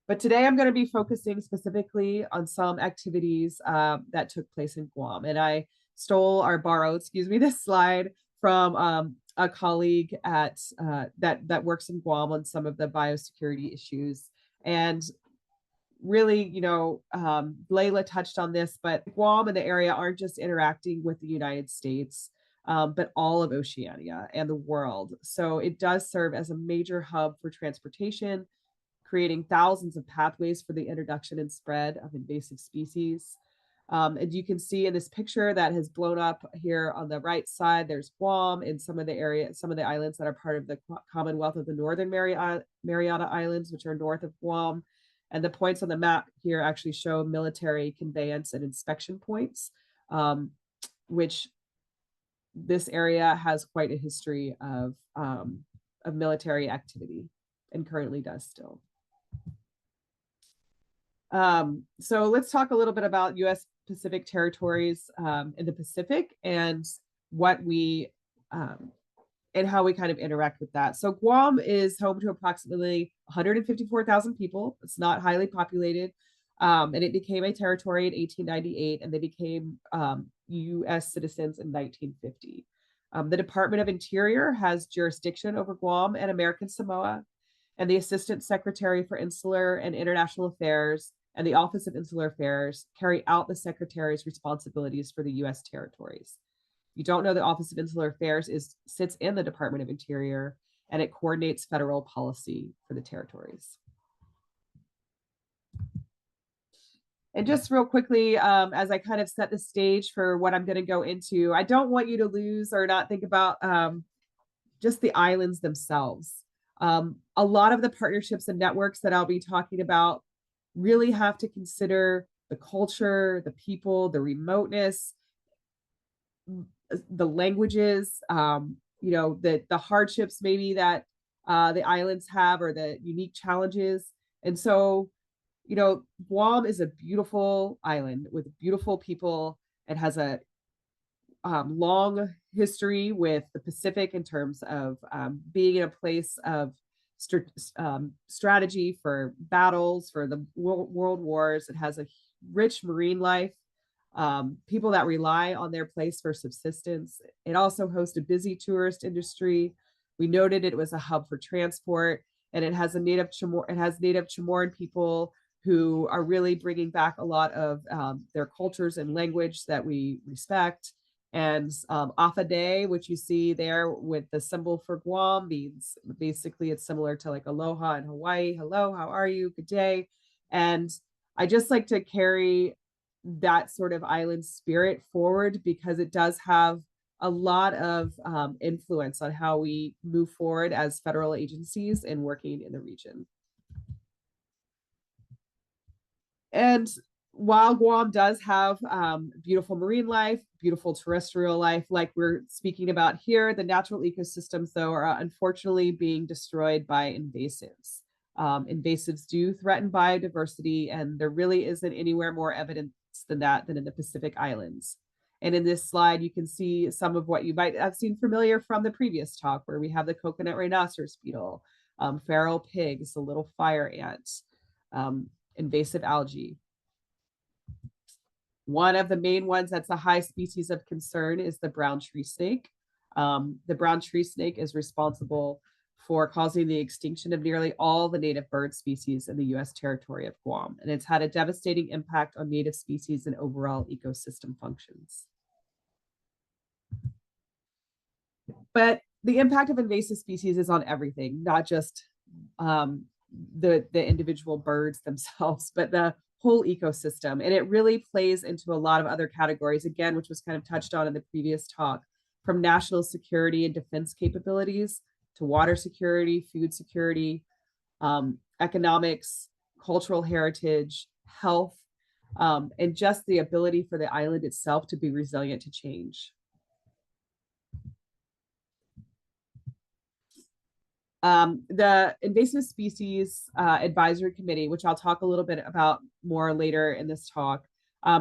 But today I'm going to be focusing specifically on some activities that took place in Guam. And I borrowed, this slide from a colleague at that works in Guam on some of the biosecurity issues. And really, Leyla touched on this, but Guam and the area aren't just interacting with the United States, but all of Oceania and the world. So it does serve as a major hub for transportation, creating thousands of pathways for the introduction and spread of invasive species. And you can see in this picture that has blown up here on the right side, there's Guam and some of the islands that are part of the Commonwealth of the Northern Mariana Islands, which are north of Guam. And the points on the map here actually show military conveyance and inspection points, which this area has quite a history of military activity and currently does still. So let's talk a little bit about U.S. Pacific territories in the Pacific and what we and how we kind of interact with that. So Guam is home to approximately 154,000 people. It's not highly populated. And it became a territory in 1898, and they became U.S. citizens in 1950. The Department of Interior has jurisdiction over Guam and American Samoa, and the Assistant Secretary for Insular and International Affairs and the Office of Insular Affairs carry out the Secretary's responsibilities for the U.S. territories. You don't know the Office of Insular Affairs sits in the Department of Interior, and it coordinates federal policy for the territories. And just real quickly, as I kind of set the stage for what I'm going to go into, I don't want you to lose or not think about just the islands themselves. A lot of the partnerships and networks that I'll be talking about really have to consider the culture, the people, the remoteness, the languages, the hardships maybe that the islands have, or the unique challenges. And so, Guam is a beautiful island with beautiful people. It has a long history with the Pacific in terms of being in a place of strategy for battles, for the world wars. It has a rich marine life, people that rely on their place for subsistence. It also hosts a busy tourist industry. We noted it was a hub for transport, and it has native Chamorro people who are really bringing back a lot of their cultures and language that we respect. And Afa Day, which you see there with the symbol for Guam, means basically it's similar to like aloha in Hawaii. Hello, how are you? Good day. And I just like to carry that sort of island spirit forward because it does have a lot of influence on how we move forward as federal agencies in working in the region. And while Guam does have beautiful marine life, beautiful terrestrial life, like we're speaking about here, the natural ecosystems, though, are unfortunately being destroyed by invasives. Invasives do threaten biodiversity, and there really isn't anywhere more evidence than that than in the Pacific Islands. And in this slide, you can see some of what you might have seen familiar from the previous talk, where we have the coconut rhinoceros beetle, feral pigs, the little fire ant, invasive algae. One of the main ones that's a high species of concern is the brown tree snake. The brown tree snake is responsible for causing the extinction of nearly all the native bird species in the U.S. territory of Guam, and it's had a devastating impact on native species and overall ecosystem functions. But the impact of invasive species is on everything, not just the individual birds themselves, but the whole ecosystem. And it really plays into a lot of other categories, again, which was kind of touched on in the previous talk, from national security and defense capabilities to water security, food security, economics, cultural heritage, health, and just the ability for the island itself to be resilient to change. The Invasive Species Advisory Committee, which I'll talk a little bit about more later in this talk,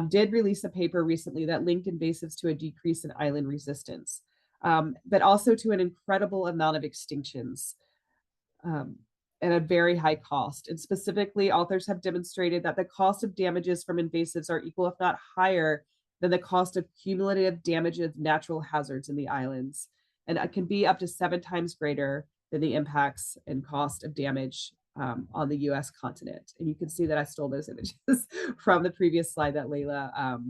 did release a paper recently that linked invasives to a decrease in island resistance, but also to an incredible amount of extinctions at a very high cost. And specifically, authors have demonstrated that the cost of damages from invasives are equal, if not higher, than the cost of cumulative damage of natural hazards in the islands. And it can be up to 7 times greater than the impacts and cost of damage on the US continent. And you can see that I stole those images from the previous slide that Leyla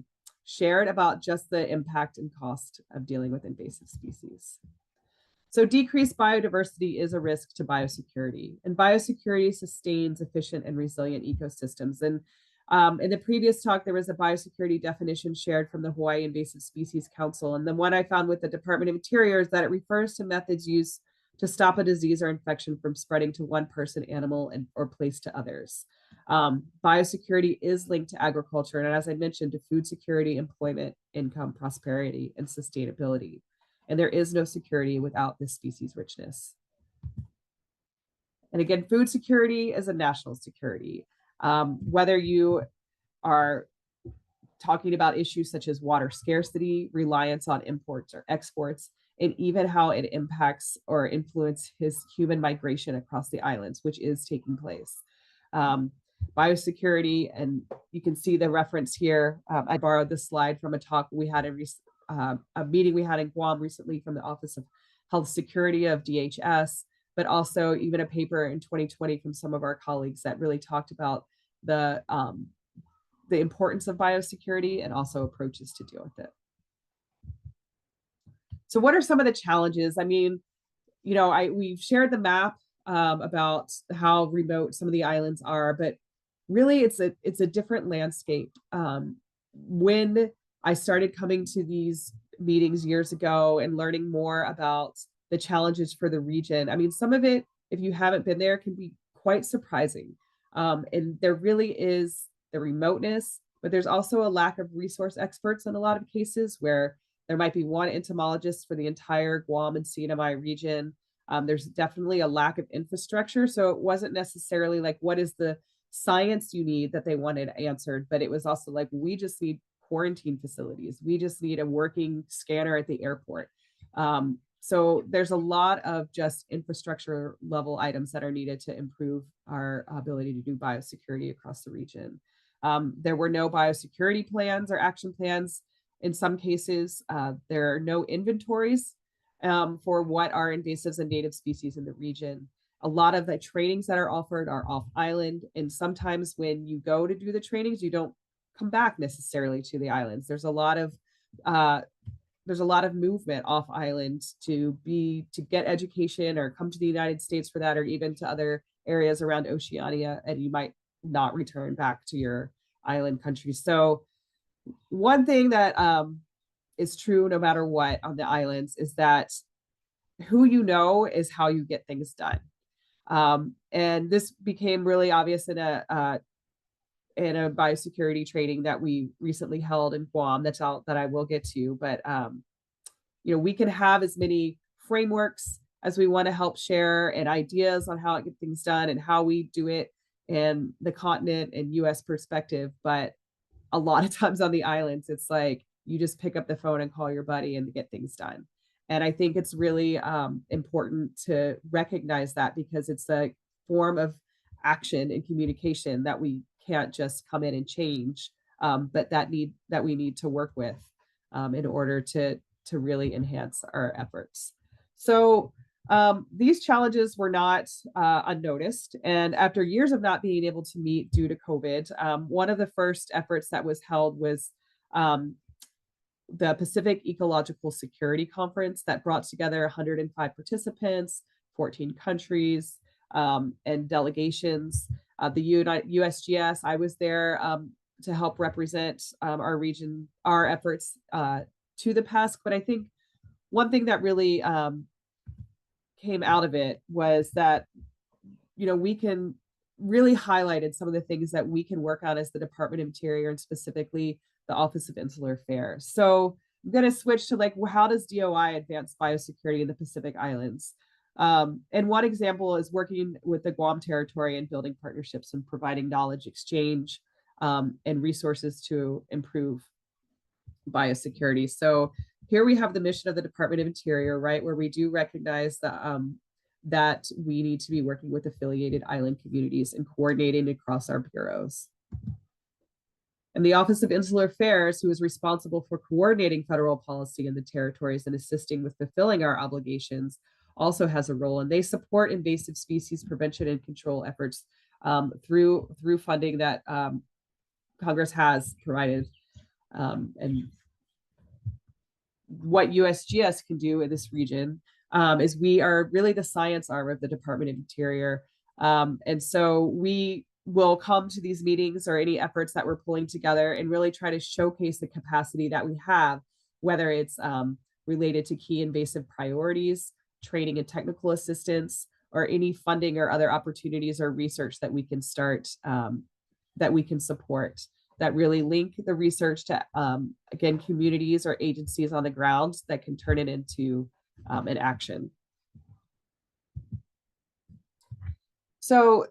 shared about just the impact and cost of dealing with invasive species. So decreased biodiversity is a risk to biosecurity, and biosecurity sustains efficient and resilient ecosystems. And in the previous talk, there was a biosecurity definition shared from the Hawaii Invasive Species Council. And the one I found with the Department of Interior is that it refers to methods used to stop a disease or infection from spreading to one person, animal, or place to others. Biosecurity is linked to agriculture, and as I mentioned, to food security, employment, income, prosperity, and sustainability. And there is no security without this species richness. And again, food security is a national security. Whether you are talking about issues such as water scarcity, reliance on imports or exports, and even how it impacts or influences human migration across the islands, which is taking place. Biosecurity, and you can see the reference here. I borrowed this slide from a talk we had a meeting we had in Guam recently from the Office of Health Security of DHS, but also even a paper in 2020 from some of our colleagues that really talked about the importance of biosecurity and also approaches to deal with it. So what are some of the challenges? I mean, you know, we've shared the map about how remote some of the islands are, but really it's a different landscape. When I started coming to these meetings years ago and learning more about the challenges for the region, I mean, some of it, if you haven't been there, can be quite surprising. And there really is the remoteness, but there's also a lack of resource experts in a lot of cases where there might be one entomologist for the entire Guam and CNMI region. There's definitely a lack of infrastructure. So it wasn't necessarily like, what is the science you need that they wanted answered, but it was also like, we just need quarantine facilities. We just need a working scanner at the airport. So there's a lot of just infrastructure level items that are needed to improve our ability to do biosecurity across the region. There were no biosecurity plans or action plans. In some cases, there are no inventories for what are invasives and native species in the region. A lot of the trainings that are offered are off island. And sometimes when you go to do the trainings, you don't come back necessarily to the islands. There's a lot of movement off island to get education or come to the United States for that, or even to other areas around Oceania, and you might not return back to your island country. So one thing that is true no matter what on the islands is that who you know is how you get things done. And this became really obvious in a biosecurity training that we recently held in Guam that I will get to. But you know, we can have as many frameworks as we want to help share and ideas on how to get things done and how we do it in the continent and US perspective. But a lot of times on the islands, it's like you just pick up the phone and call your buddy and get things done. And I think it's really important to recognize that, because it's a form of action and communication that we can't just come in and change, but that we need to work with in order to really enhance our efforts. So these challenges were not unnoticed. And after years of not being able to meet due to COVID, one of the first efforts that was held was the Pacific Ecological Security Conference that brought together 105 participants, 14 countries, and delegations. The USGS, I was there to help represent our region, our efforts to the PESC. But I think one thing that really came out of it was that, we can really highlighted some of the things that we can work on as the Department of Interior, and specifically the Office of Insular Affairs. So I'm going to switch to how does DOI advance biosecurity in the Pacific Islands? And one example is working with the Guam territory and building partnerships and providing knowledge exchange and resources to improve biosecurity. So here we have the mission of the Department of Interior, right, where we do recognize that we need to be working with affiliated island communities and coordinating across our bureaus. And the Office of Insular Affairs, who is responsible for coordinating federal policy in the territories and assisting with fulfilling our obligations, also has a role, and they support invasive species prevention and control efforts through funding that Congress has provided. And what USGS can do in this region is we are really the science arm of the Department of Interior. And so we will come to these meetings or any efforts that we're pulling together and really try to showcase the capacity that we have, whether it's related to key invasive priorities, training and technical assistance, or any funding or other opportunities or research that we can start, that we can support, that really link the research to, again, communities or agencies on the ground that can turn it into an action. So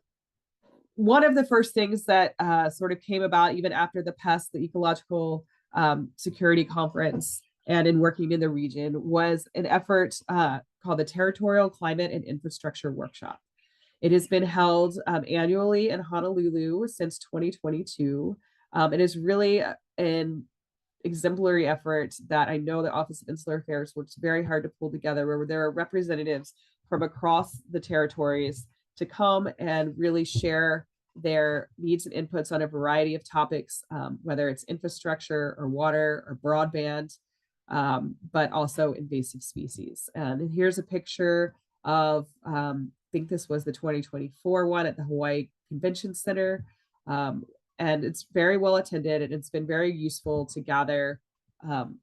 one of the first things that sort of came about even after the PESC, the Ecological Security Conference, and in working in the region, was an effort called the Territorial Climate and Infrastructure Workshop. It has been held annually in Honolulu since 2022. It is really an exemplary effort that I know the Office of Insular Affairs works very hard to pull together, where there are representatives from across the territories to come and really share their needs and inputs on a variety of topics, whether it's infrastructure or water or broadband, but also invasive species. And here's a picture of, I think this was the 2024 one at the Hawaii Convention Center. And it's very well attended, and it's been very useful to gather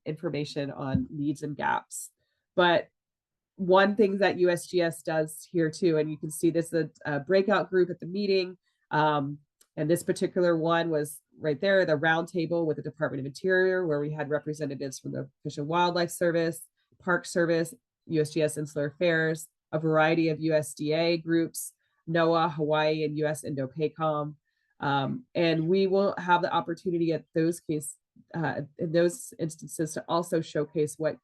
information on needs and gaps. But one thing that USGS does here too, and you can see this is a breakout group at the meeting. And this particular one was right there, the roundtable with the Department of Interior, where we had representatives from the Fish and Wildlife Service, Park Service, USGS Insular Affairs, a variety of USDA groups, NOAA, Hawaii, and US Indo-PACOM. And we will have the opportunity at those in those instances to also showcase what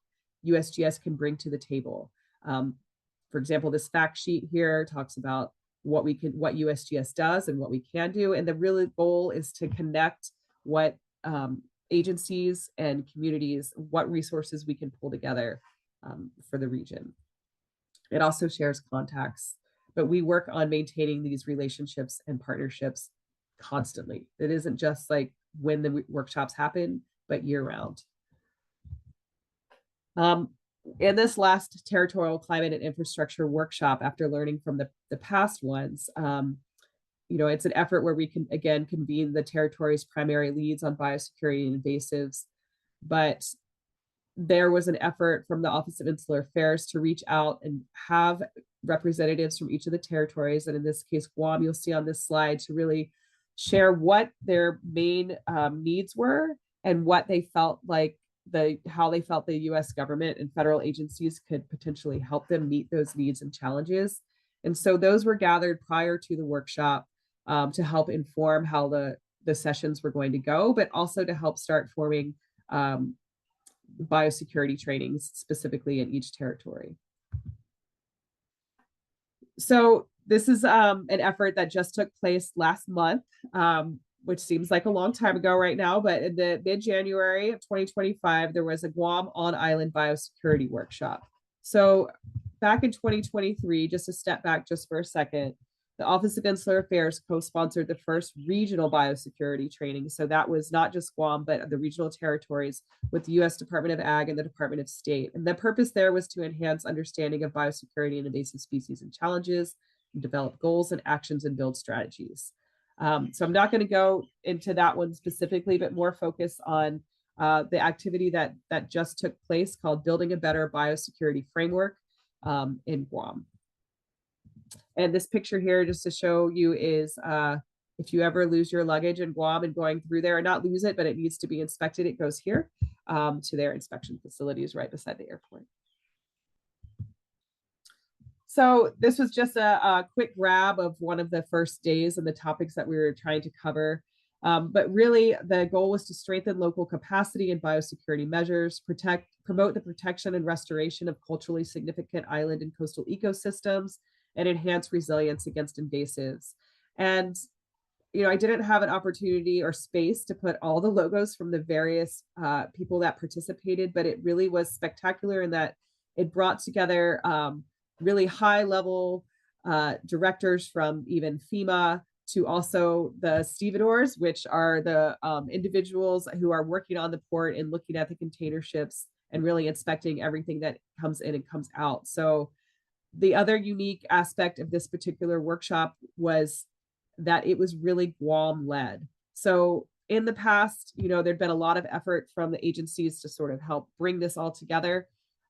USGS can bring to the table. For example, this fact sheet here talks about what USGS does and what we can do. And the real goal is to connect what agencies and communities, what resources we can pull together for the region. It also shares contacts, but we work on maintaining these relationships and partnerships constantly. It isn't just like when the workshops happen, but year round. In this last Territorial Climate and Infrastructure Workshop, after learning from the past ones, it's an effort where we can, again, convene the territory's primary leads on biosecurity and invasives. But there was an effort from the Office of Insular Affairs to reach out and have representatives from each of the territories, and in this case, Guam, you'll see on this slide, to really share what their main needs were and what they felt like how they felt the US government and federal agencies could potentially help them meet those needs and challenges. And so those were gathered prior to the workshop to help inform how the sessions were going to go, but also to help start forming biosecurity trainings specifically in each territory. So this is an effort that just took place last month, which seems like a long time ago right now, but in the mid-January of 2025, there was a Guam on-island biosecurity workshop. So back in 2023, just to step back just for a second, the Office of Insular Affairs co-sponsored the first regional biosecurity training. So that was not just Guam, but the regional territories with the US Department of Ag and the Department of State. And the purpose there was to enhance understanding of biosecurity and invasive species and challenges, and develop goals and actions and build strategies. So I'm not going to go into that one specifically, but more focus on the activity that just took place called Building a Better Biosecurity Framework in Guam. And this picture here, just to show you, is if you ever lose your luggage in Guam and going through there, and not lose it, but it needs to be inspected, it goes here to their inspection facilities right beside the airport. So this was just a quick grab of one of the first days and the topics that we were trying to cover. But really, the goal was to strengthen local capacity and biosecurity measures, promote the protection and restoration of culturally significant island and coastal ecosystems, and enhance resilience against invasives. And I didn't have an opportunity or space to put all the logos from the various people that participated, but it really was spectacular in that it brought together really high level directors from even FEMA to also the stevedores, which are the individuals who are working on the port and looking at the container ships and really inspecting everything that comes in and comes out. So the other unique aspect of this particular workshop was that it was really Guam led. So in the past, there'd been a lot of effort from the agencies to sort of help bring this all together.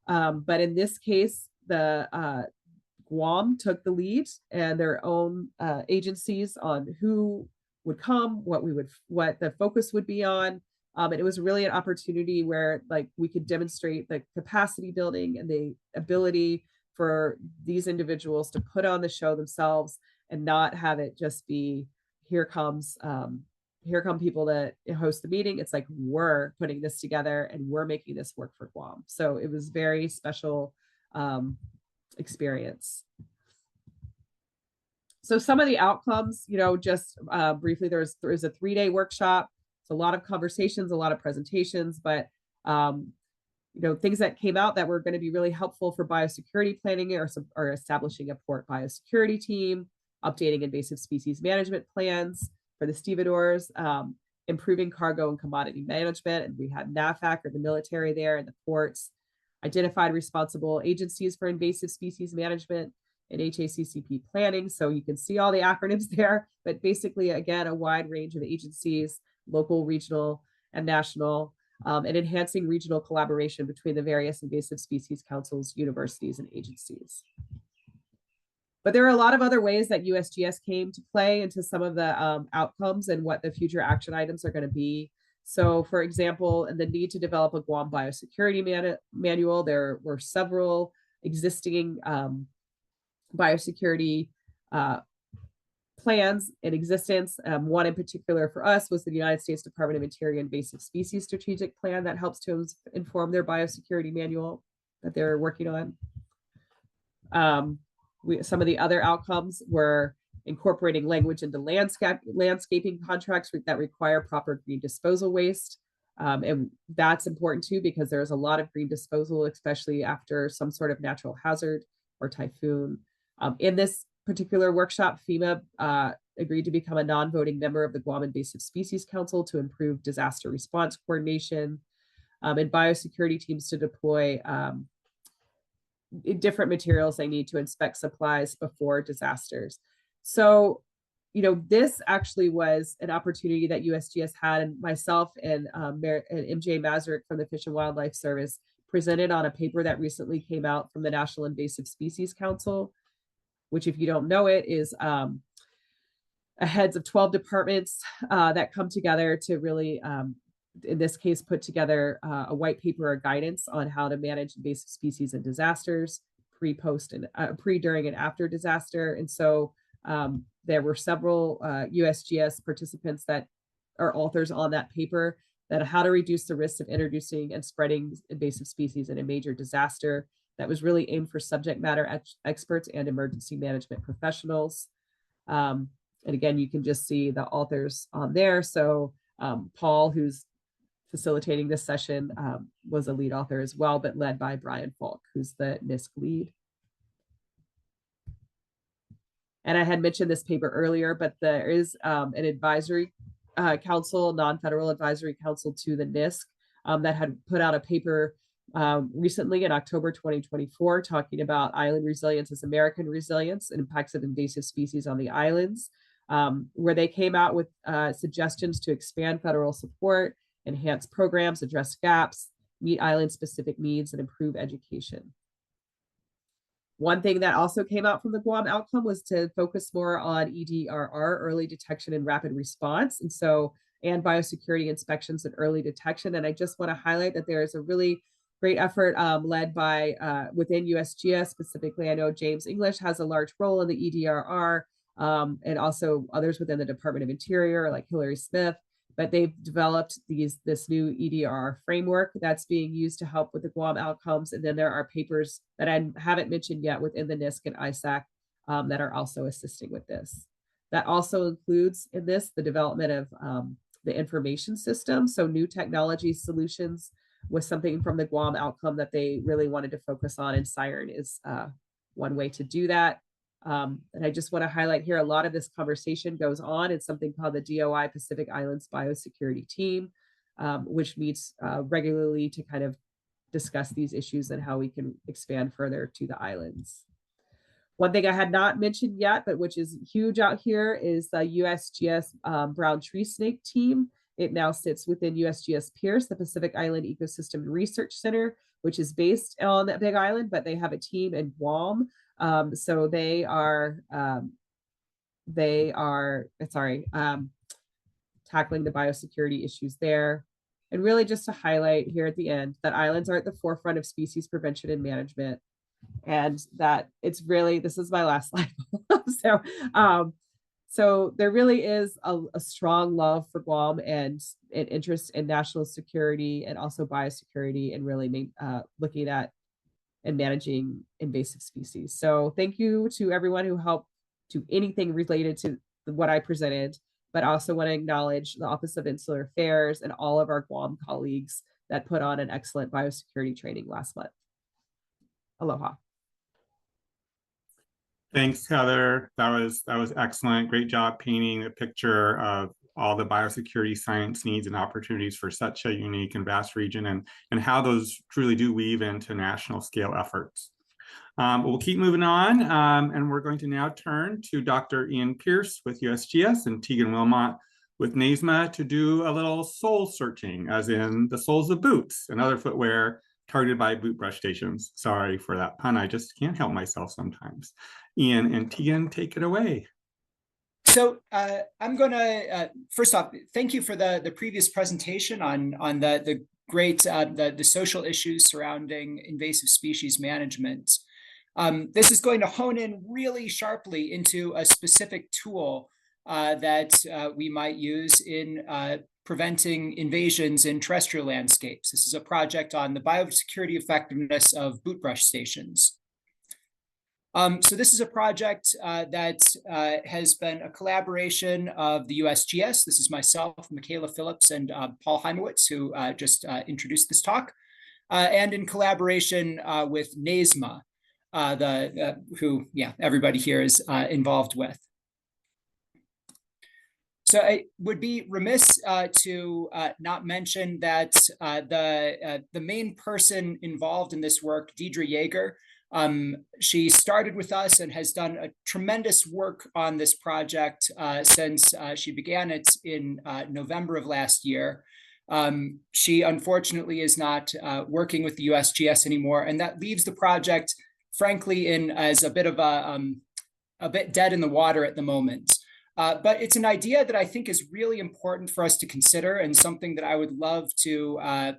But in this case, the Guam took the lead and their own agencies on who would come, what the focus would be on. And it was really an opportunity where we could demonstrate the capacity building and the ability for these individuals to put on the show themselves and not have it just be, here come people that host the meeting. It's like, we're putting this together and we're making this work for Guam. So it was very special experience. So some of the outcomes, just briefly, there was a 3-day workshop. It's a lot of conversations, a lot of presentations, but things that came out that were going to be really helpful for biosecurity planning are establishing a port biosecurity team, updating invasive species management plans for the stevedores, improving cargo and commodity management. And we had NAFAC, or the military, there in the ports, identified responsible agencies for invasive species management and HACCP planning. So you can see all the acronyms there, but basically, again, a wide range of agencies, local, regional, and national, and enhancing regional collaboration between the various invasive species councils, universities, and agencies. But there are a lot of other ways that USGS came to play into some of the outcomes and what the future action items are going to be. So, for example, the need to develop a Guam biosecurity manual. There were several existing biosecurity plans in existence. One in particular for us was the United States Department of Interior Invasive Species Strategic Plan that helps to inform their biosecurity manual that they're working on. Some of the other outcomes were incorporating language into landscaping contracts that require proper green disposal waste. And that's important too, because there's a lot of green disposal, especially after some sort of natural hazard or typhoon. In this particular workshop, FEMA agreed to become a non-voting member of the Guam Invasive Species Council to improve disaster response coordination, and biosecurity teams to deploy different materials they need to inspect supplies before disasters. So, this actually was an opportunity that USGS had, and myself and MJ Mazurek from the Fish and Wildlife Service presented on a paper that recently came out from the National Invasive Species Council, which, if you don't know it, is a heads of 12 departments that come together to really, in this case, put together a white paper or guidance on how to manage invasive species and disasters pre, during, and after disaster. And so there were several USGS participants that are authors on that paper, that how to reduce the risk of introducing and spreading invasive species in a major disaster. That was really aimed for subject matter experts and emergency management professionals. And again, you can just see the authors on there. So Paul, who's facilitating this session, was a lead author as well, but led by Brian Falk, who's the NISC lead. And I had mentioned this paper earlier, but there is an advisory council, non-federal advisory council to the NISC that had put out a paper recently in October 2024, talking about island resilience as American resilience and impacts of invasive species on the islands. where they came out with suggestions to expand federal support, enhance programs, address gaps, meet island-specific needs, and improve education. One thing that also came out from the Guam outcome was to focus more on EDRR, early detection and rapid response, and biosecurity inspections and early detection. And I just want to highlight that there is a really great effort led by within USGS specifically. I know James English has a large role in the EDRR, and also others within the Department of Interior like Hillary Smith. But they've developed this new EDR framework that's being used to help with the Guam outcomes. And then there are papers that I haven't mentioned yet within the NISC and ISAC that are also assisting with this. That also includes in this the development of the information system. So new technology solutions was something from the Guam outcome that they really wanted to focus on, and Siren is one way to do that. And I just want to highlight here, a lot of this conversation goes on in something called the DOI Pacific Islands Biosecurity Team, which meets regularly to kind of discuss these issues and how we can expand further to the islands. One thing I had not mentioned yet, but which is huge out here, is the USGS Brown Tree Snake Team. It now sits within USGS Pearse, the Pacific Island Ecosystem Research Center, which is based on that Big Island, but they have a team in Guam. So they are tackling the biosecurity issues there. And really just to highlight here at the end that islands are at the forefront of species prevention and management, and that it's really, this is my last slide. So there really is a strong love for Guam and an interest in national security and also biosecurity, and really looking at and managing invasive species. So thank you to everyone who helped do anything related to what I presented, but also want to acknowledge the Office of Insular Affairs and all of our Guam colleagues that put on an excellent biosecurity training last month. Aloha. Thanks, Heather. That was excellent. Great job painting a picture of all the biosecurity science needs and opportunities for such a unique and vast region, and how those truly do weave into national scale efforts. We'll keep moving on, and we're going to now turn to Dr. Ian Pearse with USGS and Teagan Wilmot with NAISMA to do a little sole searching, as in the soles of boots and other footwear targeted by boot brush stations. Sorry for that pun, I just can't help myself sometimes. Ian and Teagan, take it away. So I'm going to, first off, thank you for the previous presentation on the great, the social issues surrounding invasive species management. This is going to hone in really sharply into a specific tool that we might use in preventing invasions in terrestrial landscapes. This is a project on the biosecurity effectiveness of boot brush stations. So this is a project that has been a collaboration of the USGS. This is myself, Michaela Phillips, and Paul Heimowitz, who just introduced this talk, and in collaboration with NAISMA, who everybody here is involved with. So I would be remiss to not mention that the main person involved in this work, Deidre Yeager, she started with us and has done a tremendous work on this project since she began it in November of last year. She unfortunately is not working with the USGS anymore, and that leaves the project, frankly, as a bit of a bit dead in the water at the moment. But it's an idea that I think is really important for us to consider, and something that I would love to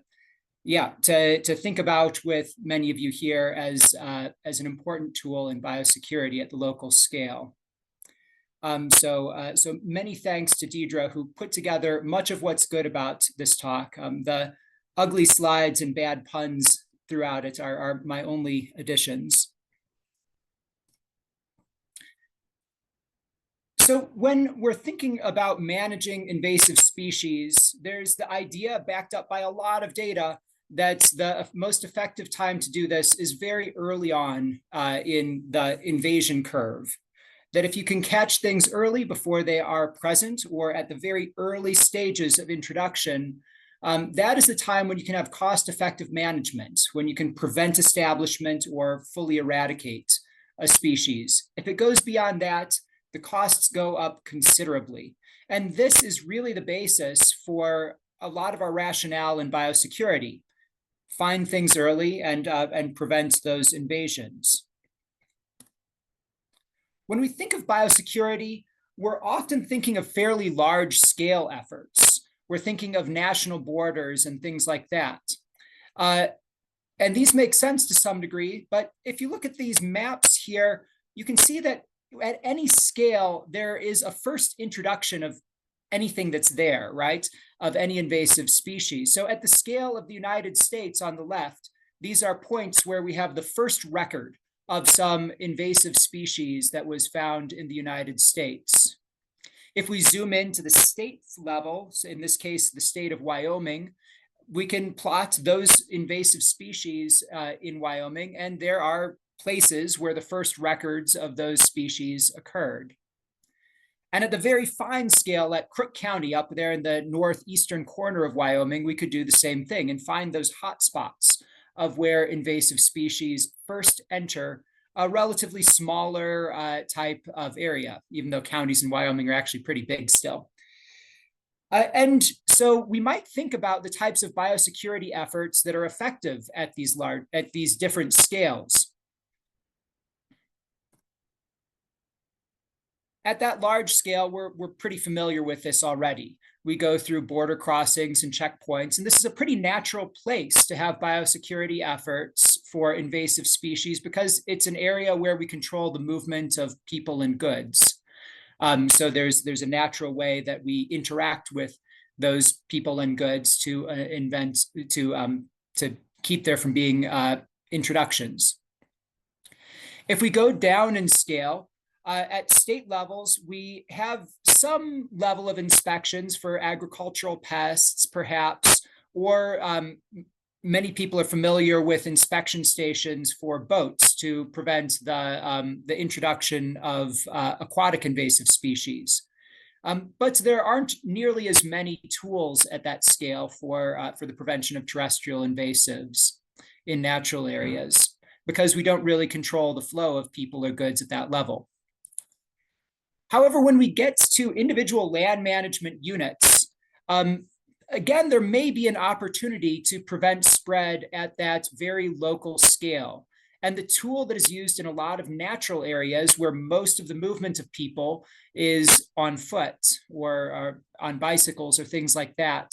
to think about with many of you here as an important tool in biosecurity at the local scale. So many thanks to Deidre, who put together much of what's good about this talk. The ugly slides and bad puns throughout it are my only additions. So when we're thinking about managing invasive species, there's the idea backed up by a lot of data that the most effective time to do this is very early on in the invasion curve. That if you can catch things early before they are present, or at the very early stages of introduction, that is the time when you can have cost-effective management, when you can prevent establishment or fully eradicate a species. If it goes beyond that, the costs go up considerably. And this is really the basis for a lot of our rationale in biosecurity. Find things early and prevent those invasions. When we think of biosecurity, we're often thinking of fairly large scale efforts. We're thinking of national borders and things like that. And these make sense to some degree, but if you look at these maps here, you can see that at any scale, there is a first introduction of anything that's there, right? Of any invasive species. So at the scale of the United States on the left, these are points where we have the first record of some invasive species that was found in the United States. If we zoom into the state level, so in this case, the state of Wyoming, we can plot those invasive species in Wyoming, and there are places where the first records of those species occurred. And at the very fine scale at Crook County up there in the northeastern corner of Wyoming, we could do the same thing and find those hotspots of where invasive species first enter a relatively smaller type of area, even though counties in Wyoming are actually pretty big still. And so we might think about the types of biosecurity efforts that are effective at these different scales. At that large scale, we're pretty familiar with this already. We go through border crossings and checkpoints, and this is a pretty natural place to have biosecurity efforts for invasive species because it's an area where we control the movement of people and goods. So there's a natural way that we interact with those people and goods to keep there from being introductions. If we go down in scale, at state levels, we have some level of inspections for agricultural pests, perhaps, or many people are familiar with inspection stations for boats to prevent the introduction of aquatic invasive species. But there aren't nearly as many tools at that scale for the prevention of terrestrial invasives in natural areas because we don't really control the flow of people or goods at that level. However, when we get to individual land management units, again, there may be an opportunity to prevent spread at that very local scale. And the tool that is used in a lot of natural areas where most of the movement of people is on foot or on bicycles or things like that.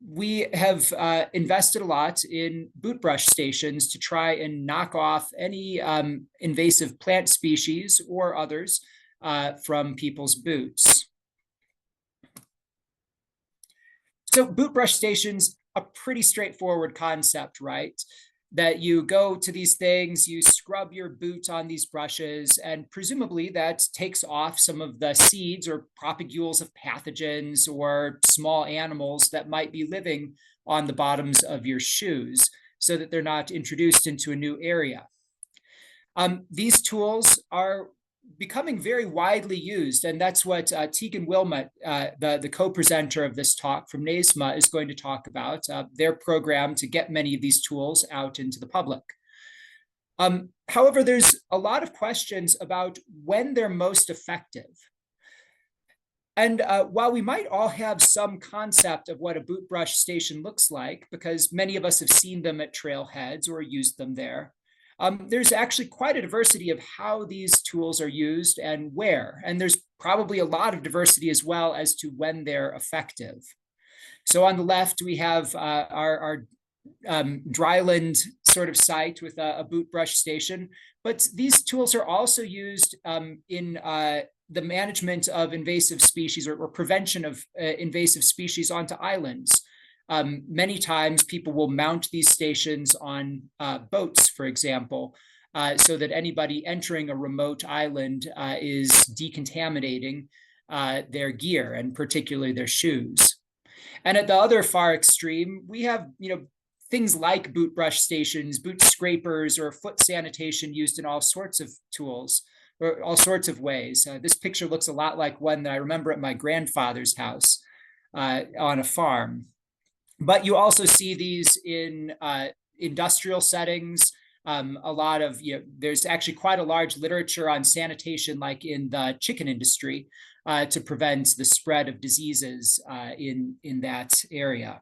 We have invested a lot in boot brush stations to try and knock off any invasive plant species or others from people's boots. So boot brush stations, a pretty straightforward concept, right? That you go to these things, you scrub your boot on these brushes, and presumably that takes off some of the seeds or propagules of pathogens or small animals that might be living on the bottoms of your shoes so that they're not introduced into a new area. These tools are becoming very widely used, and that's what Teagan Wilmot, the co-presenter of this talk from NAISMA, is going to talk about, their program to get many of these tools out into the public. However, there's a lot of questions about when they're most effective. And while we might all have some concept of what a boot brush station looks like, because many of us have seen them at trailheads or used them there, there's actually quite a diversity of how these tools are used and where. And there's probably a lot of diversity as well as to when they're effective. So on the left, we have our dryland sort of site with a boot brush station. But these tools are also used in the management of invasive species or prevention of invasive species onto islands. Many times people will mount these stations on boats, for example, so that anybody entering a remote island is decontaminating their gear and particularly their shoes. And at the other far extreme, we have, things like boot brush stations, boot scrapers, or foot sanitation used in all sorts of tools or all sorts of ways. This picture looks a lot like one that I remember at my grandfather's house on a farm. But you also see these in industrial settings, A lot of, there's actually quite a large literature on sanitation, like in the chicken industry, to prevent the spread of diseases in that area.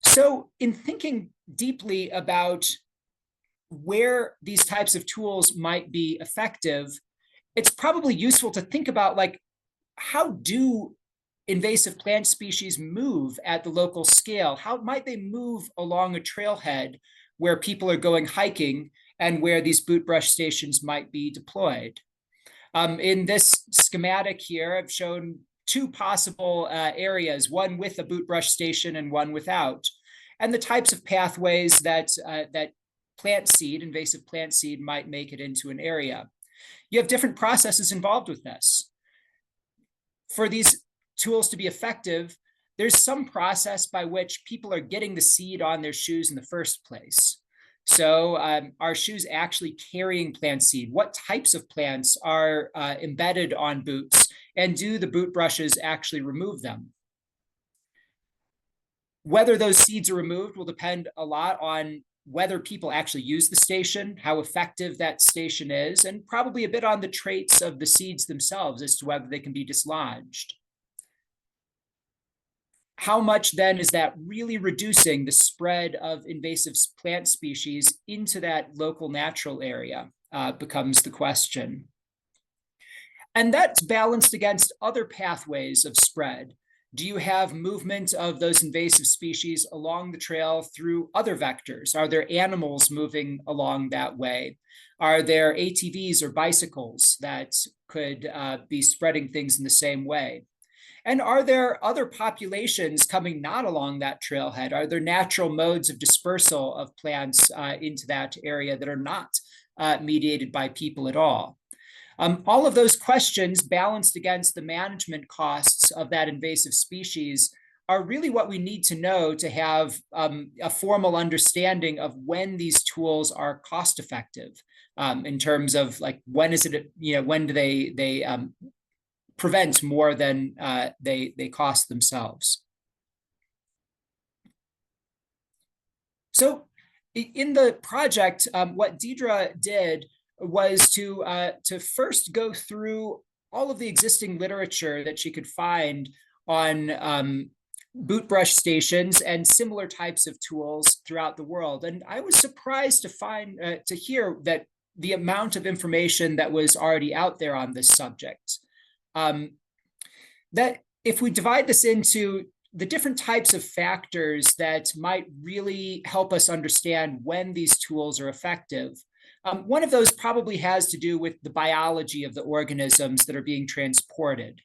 So in thinking deeply about where these types of tools might be effective, it's probably useful to think about, like, how do invasive plant species move at the local scale? How might they move along a trailhead where people are going hiking and where these boot brush stations might be deployed? In this schematic here, I've shown two possible areas, one with a boot brush station and one without, and the types of pathways that invasive plant seed might make it into an area. You have different processes involved with this. For these tools to be effective, there's some process by which people are getting the seed on their shoes in the first place. So are shoes actually carrying plant seed? What types of plants are embedded on boots? And do the boot brushes actually remove them? Whether those seeds are removed will depend a lot on whether people actually use the station, how effective that station is, and probably a bit on the traits of the seeds themselves as to whether they can be dislodged. How much then is that really reducing the spread of invasive plant species into that local natural area becomes the question. And that's balanced against other pathways of spread. Do you have movement of those invasive species along the trail through other vectors? Are there animals moving along that way? Are there ATVs or bicycles that could be spreading things in the same way? And are there other populations coming not along that trailhead? Are there natural modes of dispersal of plants into that area that are not mediated by people at all? All of those questions balanced against the management costs of that invasive species are really what we need to know to have a formal understanding of when these tools are cost effective in terms of, like, when is it, when do they prevent more than they cost themselves. So in the project, what Deidre did was to first go through all of the existing literature that she could find on boot brush stations and similar types of tools throughout the world. And I was surprised to hear that the amount of information that was already out there on this subject. That if we divide this into the different types of factors that might really help us understand when these tools are effective, one of those probably has to do with the biology of the organisms that are being transported.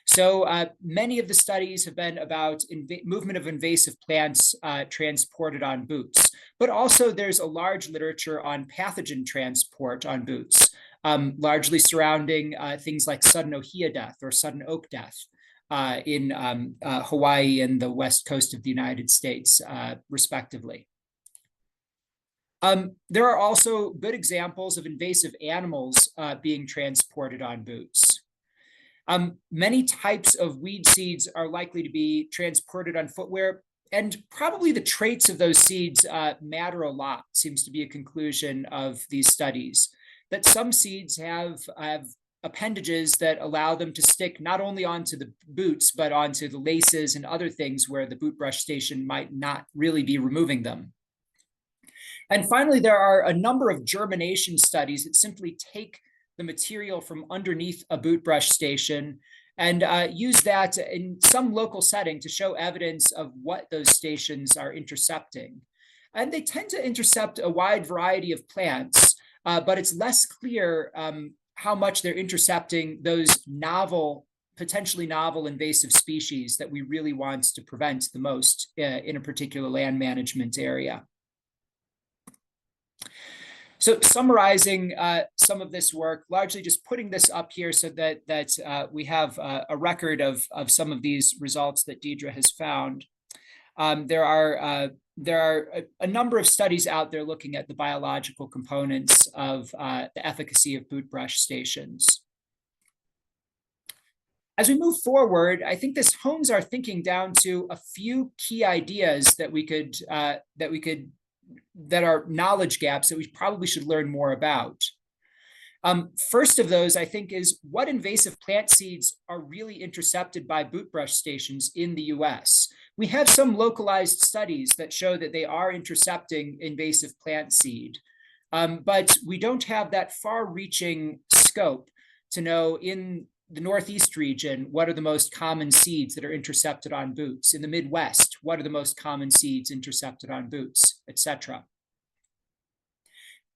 So many of the studies have been about movement of invasive plants transported on boots, but also there's a large literature on pathogen transport on boots, largely surrounding things like sudden ohia death or sudden oak death in Hawaii and the west coast of the United States, respectively. There are also good examples of invasive animals being transported on boots. Many types of weed seeds are likely to be transported on footwear, and probably the traits of those seeds matter a lot, seems to be a conclusion of these studies, that some seeds have appendages that allow them to stick not only onto the boots, but onto the laces and other things where the boot brush station might not really be removing them. And finally, there are a number of germination studies that simply take the material from underneath a boot brush station and use that in some local setting to show evidence of what those stations are intercepting. And they tend to intercept a wide variety of plants, but it's less clear how much they're intercepting those potentially novel invasive species that we really want to prevent the most in a particular land management area. So summarizing some of this work, largely just putting this up here so that we have a record of some of these results that Deidre has found. There are a number of studies out there looking at the biological components of the efficacy of boot brush stations. As we move forward, I think this hones our thinking down to a few key ideas that are knowledge gaps that we probably should learn more about. First of those, I think, is what invasive plant seeds are really intercepted by boot brush stations in the US. We have some localized studies that show that they are intercepting invasive plant seed, but we don't have that far-reaching scope to know in the Northeast region, what are the most common seeds that are intercepted on boots? In the Midwest, what are the most common seeds intercepted on boots, etc.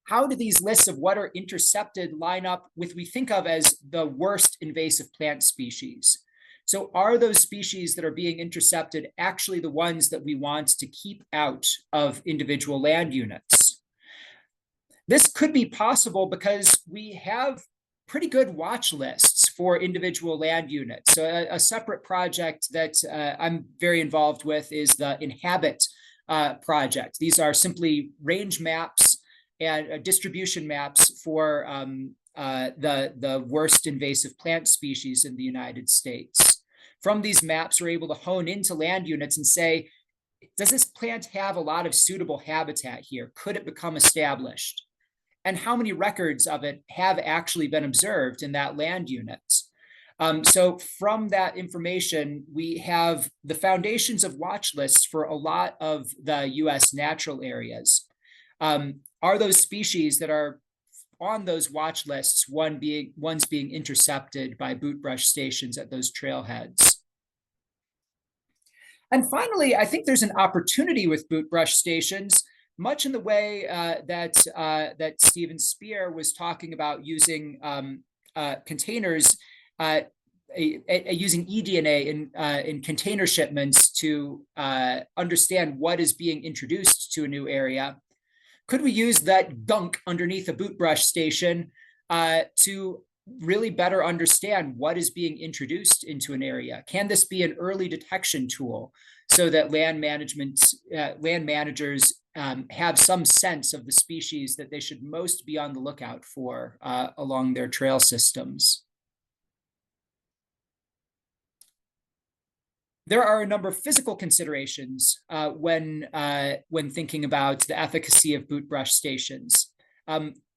How do these lists of what are intercepted line up with we think of as the worst invasive plant species? So are those species that are being intercepted actually the ones that we want to keep out of individual land units? This could be possible because we have pretty good watch lists for individual land units. So a separate project that I'm very involved with is the Inhabit project. These are simply range maps and distribution maps for the worst invasive plant species in the United States. From these maps, we're able to hone into land units and say, does this plant have a lot of suitable habitat here? Could it become established? And how many records of it have actually been observed in that land unit? So from that information, we have the foundations of watch lists for a lot of the US natural areas. Are those species that are on those watch lists, ones being intercepted by boot brush stations at those trailheads? And finally, I think there's an opportunity with boot brush stations, much in the way that Stephen Spear was talking about using containers, using eDNA in container shipments to understand what is being introduced to a new area. Could we use that gunk underneath a boot brush station to really better understand what is being introduced into an area? Can this be an early detection tool so that land managers have some sense of the species that they should most be on the lookout for along their trail systems? There are a number of physical considerations when thinking about the efficacy of boot brush stations.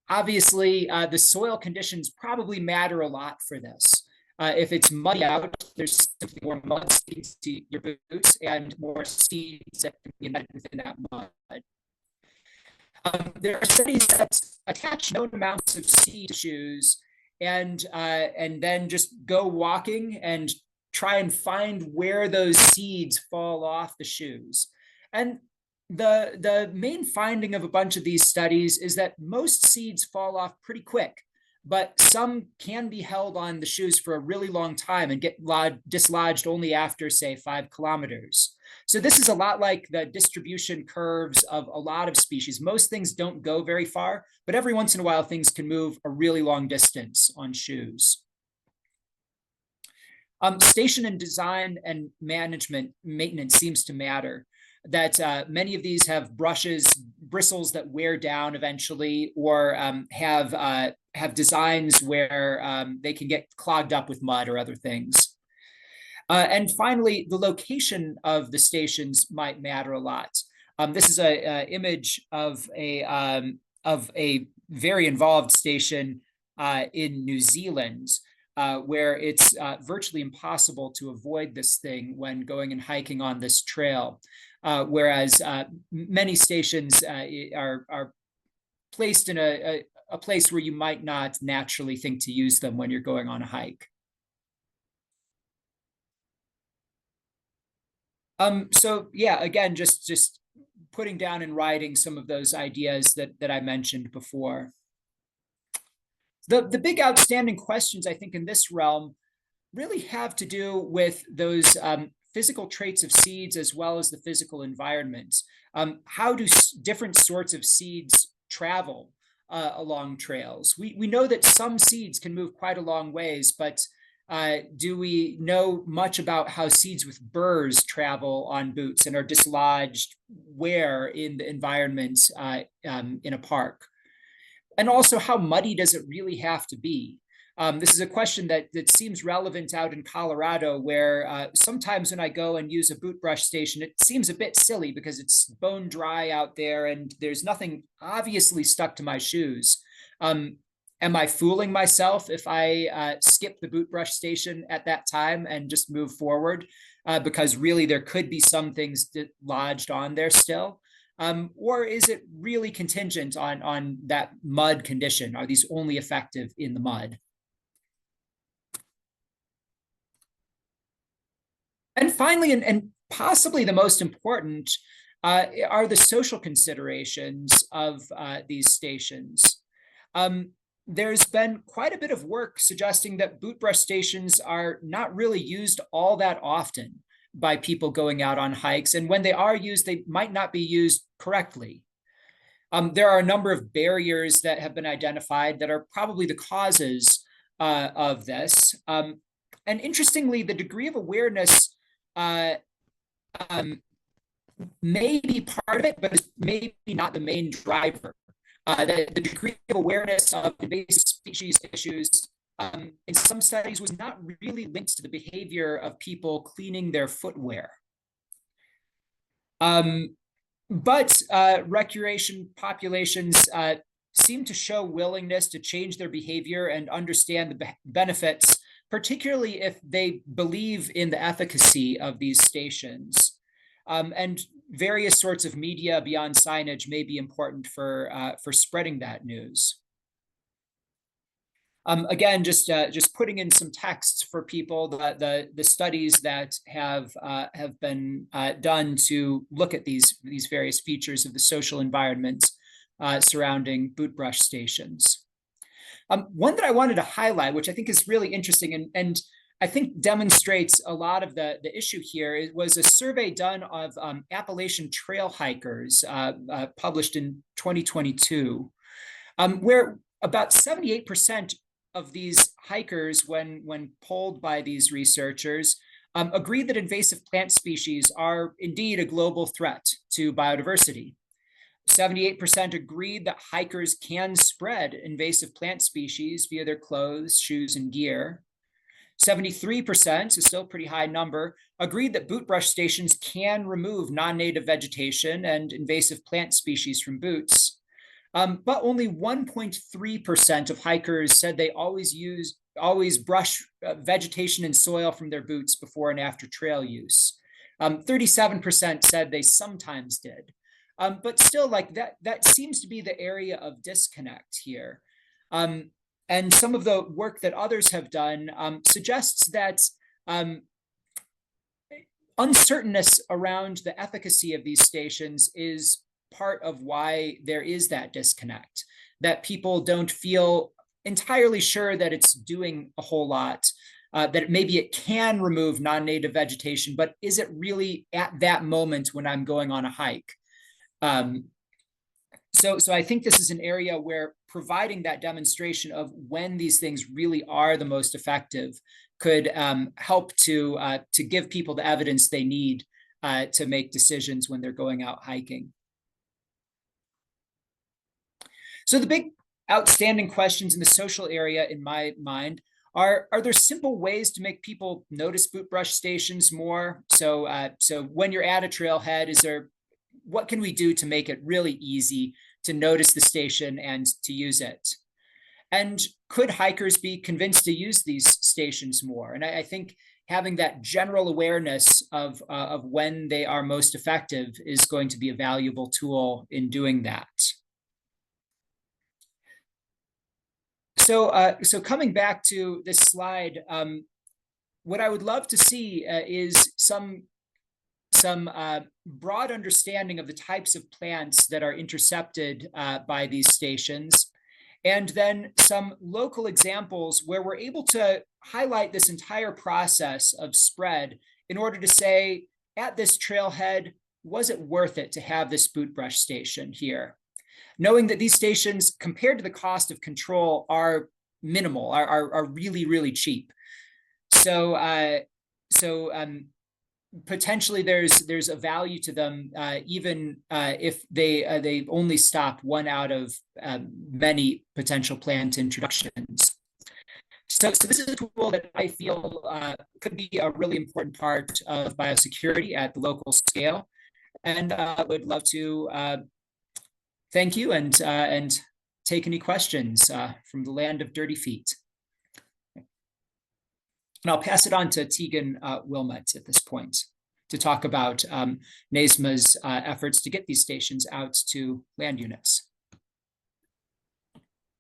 Obviously, the soil conditions probably matter a lot for this. If it's muddy out, there's simply more mud seeds to your boots and more seeds that can be embedded within that mud. There are studies that attach known amounts of seed to shoes and then just go walking and try and find where those seeds fall off the shoes. And the main finding of a bunch of these studies is that most seeds fall off pretty quick, but some can be held on the shoes for a really long time and get dislodged only after, say, 5 kilometers. So this is a lot like the distribution curves of a lot of species. Most things don't go very far, but every once in a while, things can move a really long distance on shoes. Station and design and maintenance seems to matter. That many of these have bristles that wear down eventually, or have designs where they can get clogged up with mud or other things. And finally, the location of the stations might matter a lot. This is an image of a very involved station in New Zealand, where it's virtually impossible to avoid this thing when going and hiking on this trail. Whereas many stations are placed in a place where you might not naturally think to use them when you're going on a hike. So yeah, again, just putting down in writing some of those ideas that I mentioned before. The big outstanding questions, I think, in this realm really have to do with those physical traits of seeds as well as the physical environment. How do different sorts of seeds travel along trails? We know that some seeds can move quite a long ways, but do we know much about how seeds with burrs travel on boots and are dislodged where in the environment in a park? And also, how muddy does it really have to be? This is a question that seems relevant out in Colorado, where sometimes when I go and use a boot brush station, it seems a bit silly because it's bone dry out there and there's nothing obviously stuck to my shoes. Am I fooling myself if I skip the boot brush station at that time and just move forward? Because really there could be some things lodged on there still. Or is it really contingent on that mud condition? Are these only effective in the mud? And finally, and possibly the most important, are the social considerations of these stations. There's been quite a bit of work suggesting that boot brush stations are not really used all that often by people going out on hikes. And when they are used, they might not be used correctly. There are a number of barriers that have been identified that are probably the causes of this. And interestingly, the degree of awareness may be part of it, but it's maybe not the main driver. The degree of awareness of invasive species issues in some studies was not really linked to the behavior of people cleaning their footwear. But recreation populations seem to show willingness to change their behavior and understand the benefits, particularly if they believe in the efficacy of these stations. And various sorts of media beyond signage may be important for spreading that news. Again, just putting in some texts for people, the studies that have been done to look at these various features of the social environment surrounding boot brush stations. One that I wanted to highlight, which I think is really interesting and I think demonstrates a lot of the issue here, it was a survey done of Appalachian trail hikers published in 2022, where about 78% of these hikers, when polled by these researchers, agreed that invasive plant species are indeed a global threat to biodiversity. 78% agreed that hikers can spread invasive plant species via their clothes, shoes, and gear. 73%, so still a pretty high number, agreed that boot brush stations can remove non-native vegetation and invasive plant species from boots. But only 1.3% of hikers said they always brush vegetation and soil from their boots before and after trail use. 37% said they sometimes did. But still, like that seems to be the area of disconnect here. And some of the work that others have done suggests that uncertainness around the efficacy of these stations is part of why there is that disconnect, that people don't feel entirely sure that it's doing a whole lot, that maybe it can remove non-native vegetation, but is it really at that moment when I'm going on a hike? So I think this is an area where providing that demonstration of when these things really are the most effective could help to give people the evidence they need to make decisions when they're going out hiking. So the big outstanding questions in the social area in my mind are there simple ways to make people notice boot brush stations more? So when you're at a trailhead, what can we do to make it really easy to notice the station and to use it? And could hikers be convinced to use these stations more? And I think having that general awareness of when they are most effective is going to be a valuable tool in doing that. So coming back to this slide, what I would love to see is some broad understanding of the types of plants that are intercepted by these stations, and then some local examples where we're able to highlight this entire process of spread in order to say, at this trailhead, was it worth it to have this boot brush station here? Knowing that these stations, compared to the cost of control, are minimal, are really, really cheap. So potentially there's a value to them, even if they only stop one out of many potential plant introductions. So this is a tool that I feel could be a really important part of biosecurity at the local scale, and would love to thank you and take any questions from the land of dirty feet. And I'll pass it on to Teagan Wilmot at this point to talk about NAISMA's efforts to get these stations out to land units.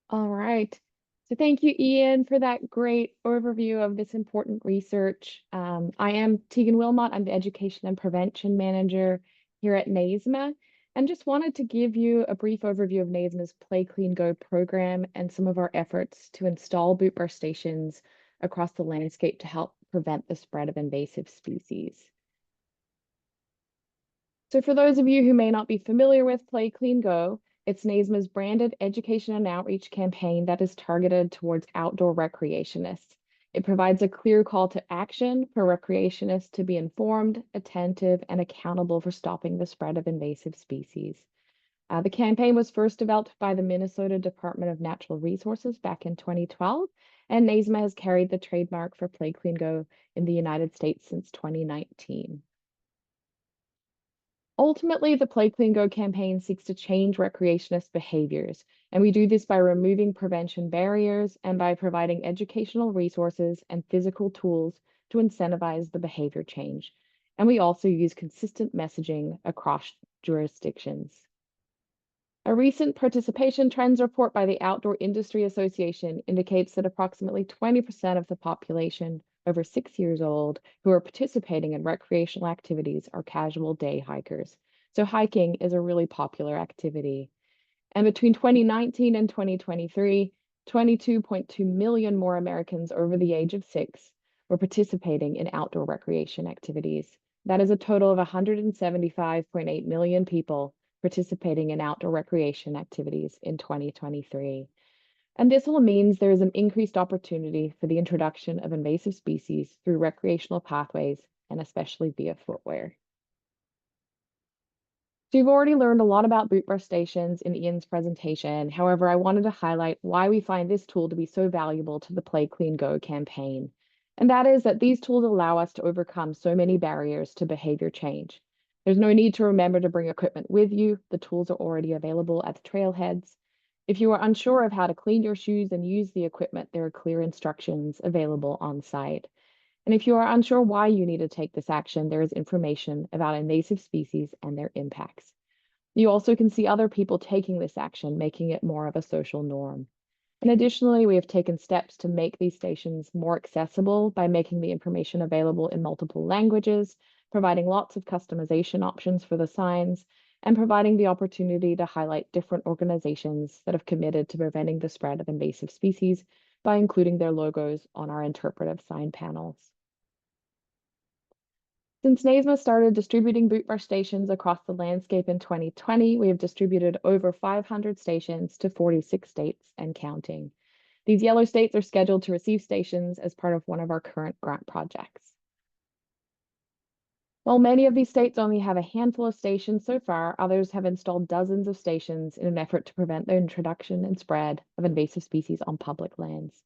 All right. So thank you, Ian, for that great overview of this important research. I am Teagan Wilmot. I'm the Education and Prevention Manager here at NAISMA, and just wanted to give you a brief overview of NAISMA's Play Clean Go program and some of our efforts to install boot burst stations across the landscape to help prevent the spread of invasive species. So for those of you who may not be familiar with Play Clean Go, it's NAISMA's branded education and outreach campaign that is targeted towards outdoor recreationists. It provides a clear call to action for recreationists to be informed, attentive, and accountable for stopping the spread of invasive species. The campaign was first developed by the Minnesota Department of Natural Resources back in 2012, and NAISMA has carried the trademark for Play Clean Go in the United States since 2019. Ultimately, the Play Clean Go campaign seeks to change recreationist behaviors, and we do this by removing prevention barriers and by providing educational resources and physical tools to incentivize the behavior change. And we also use consistent messaging across jurisdictions. A recent participation trends report by the Outdoor Industry Association indicates that approximately 20% of the population over 6 years old who are participating in recreational activities are casual day hikers. So hiking is a really popular activity. And between 2019 and 2023, 22.2 million more Americans over the age of 6 were participating in outdoor recreation activities. That is a total of 175.8 million people participating in outdoor recreation activities in 2023. And this all means there is an increased opportunity for the introduction of invasive species through recreational pathways and especially via footwear. So you've already learned a lot about boot burst stations in Ian's presentation. However, I wanted to highlight why we find this tool to be so valuable to the Play Clean Go campaign. And that is that these tools allow us to overcome so many barriers to behavior change. There's no need to remember to bring equipment with you. The tools are already available at the trailheads. If you are unsure of how to clean your shoes and use the equipment, there are clear instructions available on site. And if you are unsure why you need to take this action, there is information about invasive species and their impacts. You also can see other people taking this action, making it more of a social norm. And additionally, we have taken steps to make these stations more accessible by making the information available in multiple languages, providing lots of customization options for the signs, and providing the opportunity to highlight different organizations that have committed to preventing the spread of invasive species by including their logos on our interpretive sign panels. Since NAISMA started distributing boot burst stations across the landscape in 2020, we have distributed over 500 stations to 46 states and counting. These yellow states are scheduled to receive stations as part of one of our current grant projects. While many of these states only have a handful of stations so far, others have installed dozens of stations in an effort to prevent the introduction and spread of invasive species on public lands.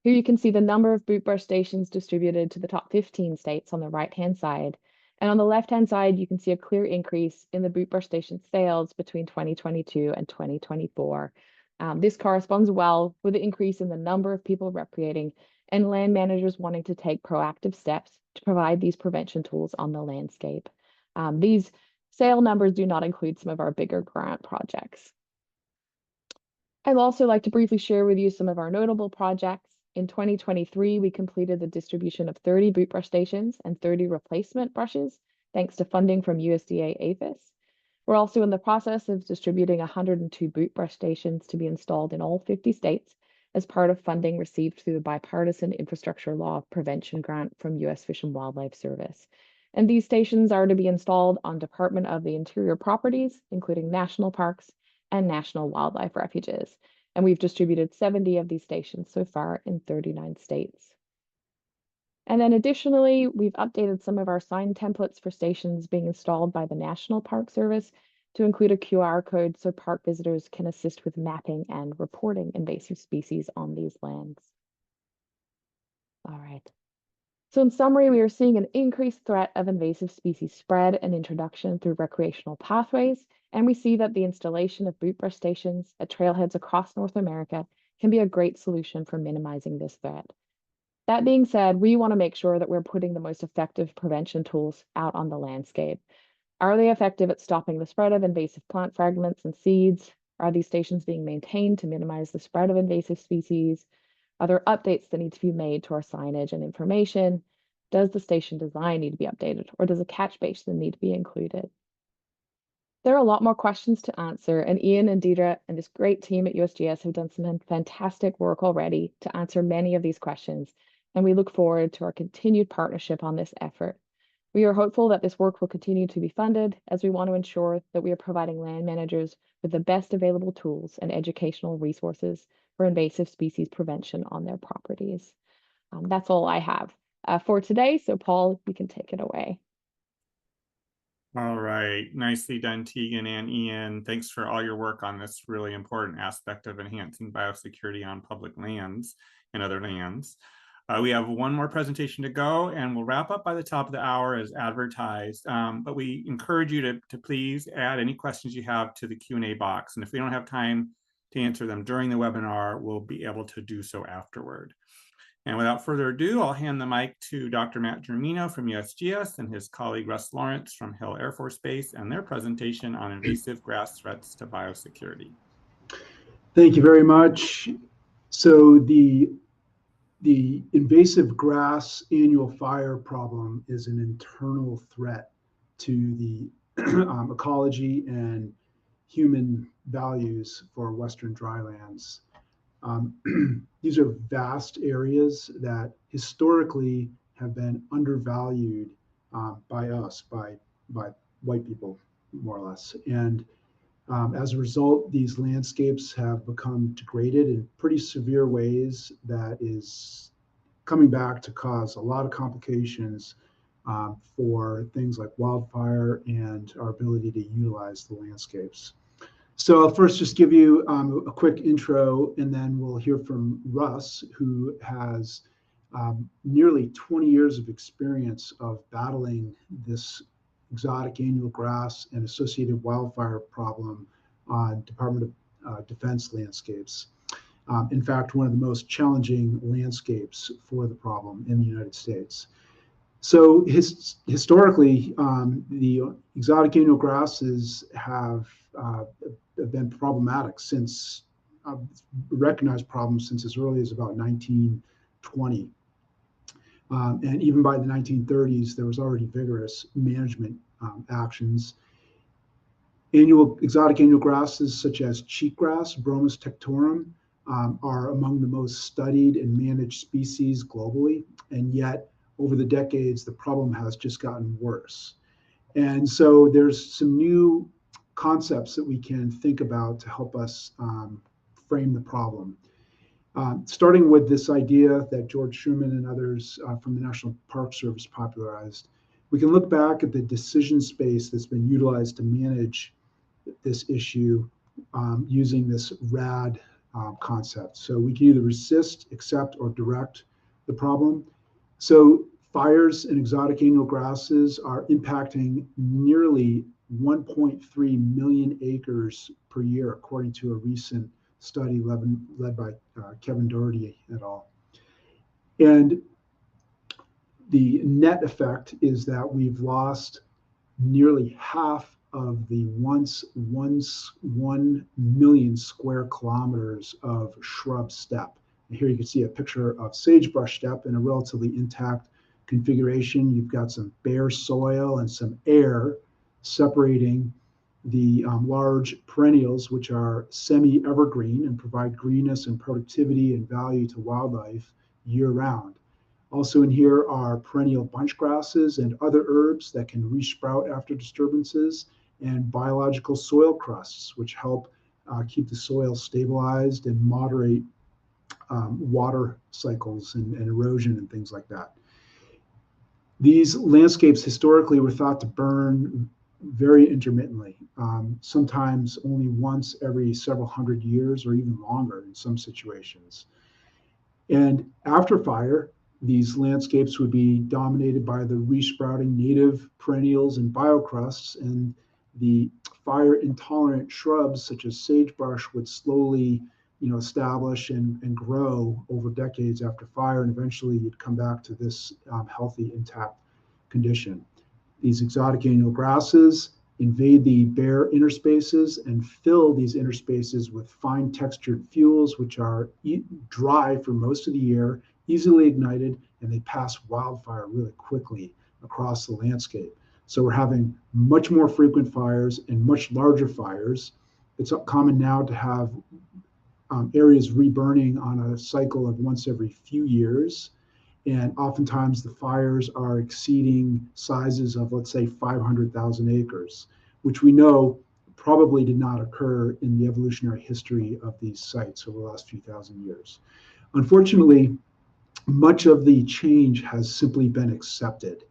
Here you can see the number of boot burst stations distributed to the top 15 states on the right-hand side. And on the left-hand side, you can see a clear increase in the boot burst station sales between 2022 and 2024. This corresponds well with the increase in the number of people recreating and land managers wanting to take proactive steps to provide these prevention tools on the landscape. These sale numbers do not include some of our bigger grant projects. I'd also like to briefly share with you some of our notable projects. In 2023, we completed the distribution of 30 boot brush stations and 30 replacement brushes, thanks to funding from USDA APHIS. We're also in the process of distributing 102 boot brush stations to be installed in all 50 states as part of funding received through the Bipartisan Infrastructure Law Prevention Grant from U.S. Fish and Wildlife Service. And these stations are to be installed on Department of the Interior properties, including national parks and national wildlife refuges. And we've distributed 70 of these stations so far in 39 states. And then additionally, we've updated some of our sign templates for stations being installed by the National Park Service to include a QR code so park visitors can assist with mapping and reporting invasive species on these lands. All right. So in summary, we are seeing an increased threat of invasive species spread and introduction through recreational pathways, and we see that the installation of boot brush stations at trailheads across North America can be a great solution for minimizing this threat. That being said, we want to make sure that we're putting the most effective prevention tools out on the landscape. Are they effective at stopping the spread of invasive plant fragments and seeds? Are these stations being maintained to minimize the spread of invasive species? Are there updates that need to be made to our signage and information? Does the station design need to be updated, or does a catch basin need to be included? There are a lot more questions to answer, and Ian and Deidre and this great team at USGS have done some fantastic work already to answer many of these questions, and we look forward to our continued partnership on this effort. We are hopeful that this work will continue to be funded, as we want to ensure that we are providing land managers with the best available tools and educational resources for invasive species prevention on their properties. That's all I have for today. So Paul, you can take it away. All right, nicely done, Teagan and Ian. Thanks for all your work on this really important aspect of enhancing biosecurity on public lands and other lands. We have one more presentation to go, and we'll wrap up by the top of the hour as advertised. But we encourage you to please add any questions you have to the Q&A box. And if we don't have time to answer them during the webinar, we'll be able to do so afterward. And without further ado, I'll hand the mic to Dr. Matt Germino from USGS and his colleague Russ Lawrence from Hill Air Force Base and their presentation on invasive grass threats to biosecurity. Thank you very much. So the invasive grass annual fire problem is an internal threat to the ecology and human values for Western drylands. These are vast areas that historically have been undervalued by us, by white people, more or less. And as a result, these landscapes have become degraded in pretty severe ways that is coming back to cause a lot of complications for things like wildfire and our ability to utilize the landscapes. So I'll first just give you a quick intro, and then we'll hear from Russ, who has nearly 20 years of experience of battling this exotic annual grass and associated wildfire problem on Department of Defense landscapes. In fact, one of the most challenging landscapes for the problem in the United States. So historically, the exotic annual grasses have been problematic since, recognized problems since as early as about 1920. And even by the 1930s, there was already vigorous management actions. Exotic annual grasses such as cheatgrass, Bromus tectorum, are among the most studied and managed species globally. And yet, over the decades, the problem has just gotten worse. And so there's some new concepts that we can think about to help us frame the problem. Starting with this idea that George Schumann and others from the National Park Service popularized, we can look back at the decision space that's been utilized to manage this issue using this RAD concept. So we can either resist, accept, or direct the problem. So fires in exotic annual grasses are impacting nearly 1.3 million acres per year, according to a recent study led by Kevin Doherty et al. And the net effect is that we've lost nearly half of the once 1 million square kilometers of shrub steppe. And here you can see a picture of sagebrush steppe in a relatively intact configuration. You've got some bare soil and some air separating the large perennials, which are semi-evergreen and provide greenness and productivity and value to wildlife year-round. Also in here are perennial bunch grasses and other herbs that can resprout after disturbances, and biological soil crusts, which help keep the soil stabilized and moderate water cycles and erosion and things like that. These landscapes historically were thought to burn very intermittently, sometimes only once every several hundred years or even longer in some situations. And after fire, These landscapes would be dominated by the resprouting native perennials and biocrusts, and the fire-intolerant shrubs such as sagebrush would slowly, establish and grow over decades after fire, and eventually you'd come back to this healthy, intact condition. These exotic annual grasses invade the bare interspaces and fill these interspaces with fine textured fuels, which are dry for most of the year, easily ignited, and they pass wildfire really quickly across the landscape. So we're having much more frequent fires and much larger fires. It's common now to have areas reburning on a cycle of once every few years. And oftentimes the fires are exceeding sizes of, let's say, 500,000 acres, which we know probably did not occur in the evolutionary history of these sites over the last few thousand years. Unfortunately, much of the change has simply been accepted.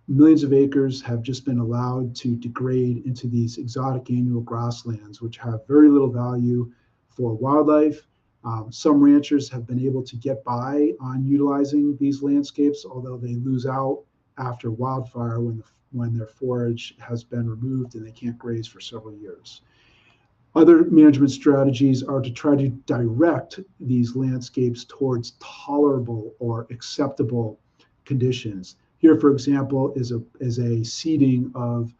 Millions of acres have just been allowed to degrade into these exotic annual grasslands, which have very little value for wildlife. Some ranchers have been able to get by on utilizing these landscapes, although they lose out after wildfire when their forage has been removed and they can't graze for several years. Other management strategies are to try to direct these landscapes towards tolerable or acceptable conditions. Here, for example, is a seeding of